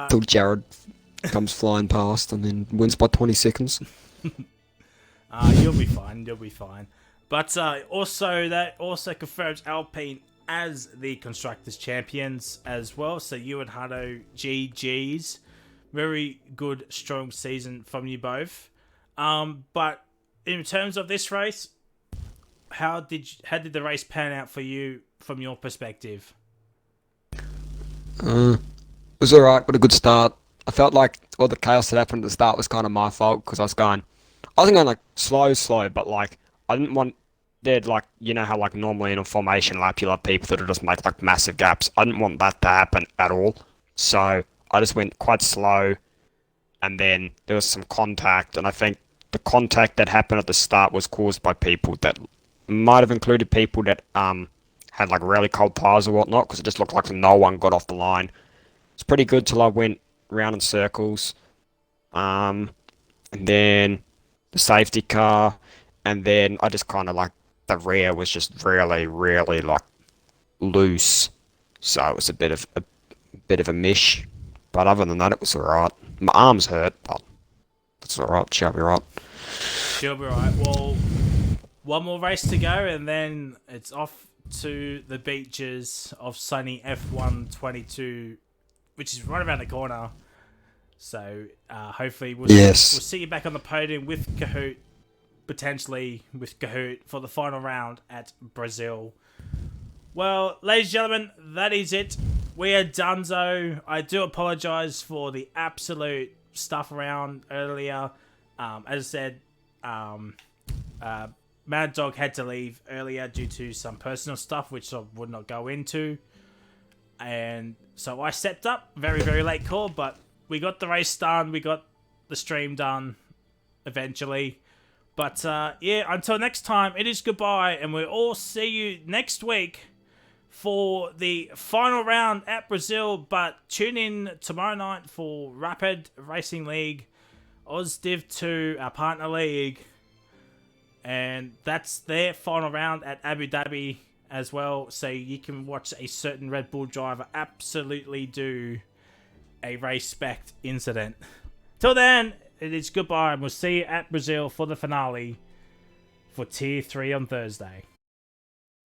Till Jared comes flying past and then wins by 20 seconds. you'll be fine. You'll be fine. But also that also confirms Alpine as the constructors champions as well. So you and Hutto, GG's. Very good, strong season from you both. But in terms of this race, how did the race pan out for you from your perspective? It was alright, but a good start. I felt like all the chaos that happened at the start was kind of my fault because I wasn't going like slow, but like I didn't want there like you know how like normally in a formation lap you'll have people that'll just make like massive gaps. I didn't want that to happen at all, so I just went quite slow, and then there was some contact, and I think the contact that happened at the start was caused by people that might have included people that had like really cold tires or whatnot because it just looked like no one got off the line. It's pretty good till I went round in circles, and then the safety car, and then I just kind of like the rear was just really like loose, so it was a bit of a mish. But other than that, it was alright. My arms hurt, but it's alright. She'll be right. She'll be right. Well, one more race to go, and then it's off to the beaches of sunny F122, which is right around the corner. So hopefully we'll see you back on the podium with Kahoot, potentially with Kahoot for the final round at Brazil. Well, ladies and gentlemen, that is it. We are donezo. I do apologise for the absolute stuff around earlier. As I said, Mad Dog had to leave earlier due to some personal stuff, which I would not go into. And so I stepped up. Very, very late call, but we got the race done. We got the stream done eventually. But yeah, until next time, it is goodbye. And we'll all see you next week for the final round at Brazil. But tune in tomorrow night for Rapid Racing League, Div 2, our partner league. And that's their final round at Abu Dhabi as well. So you can watch a certain Red Bull driver absolutely do a race spec incident. Till then, it is goodbye, and we'll see you at Brazil for the finale for Tier 3 on Thursday.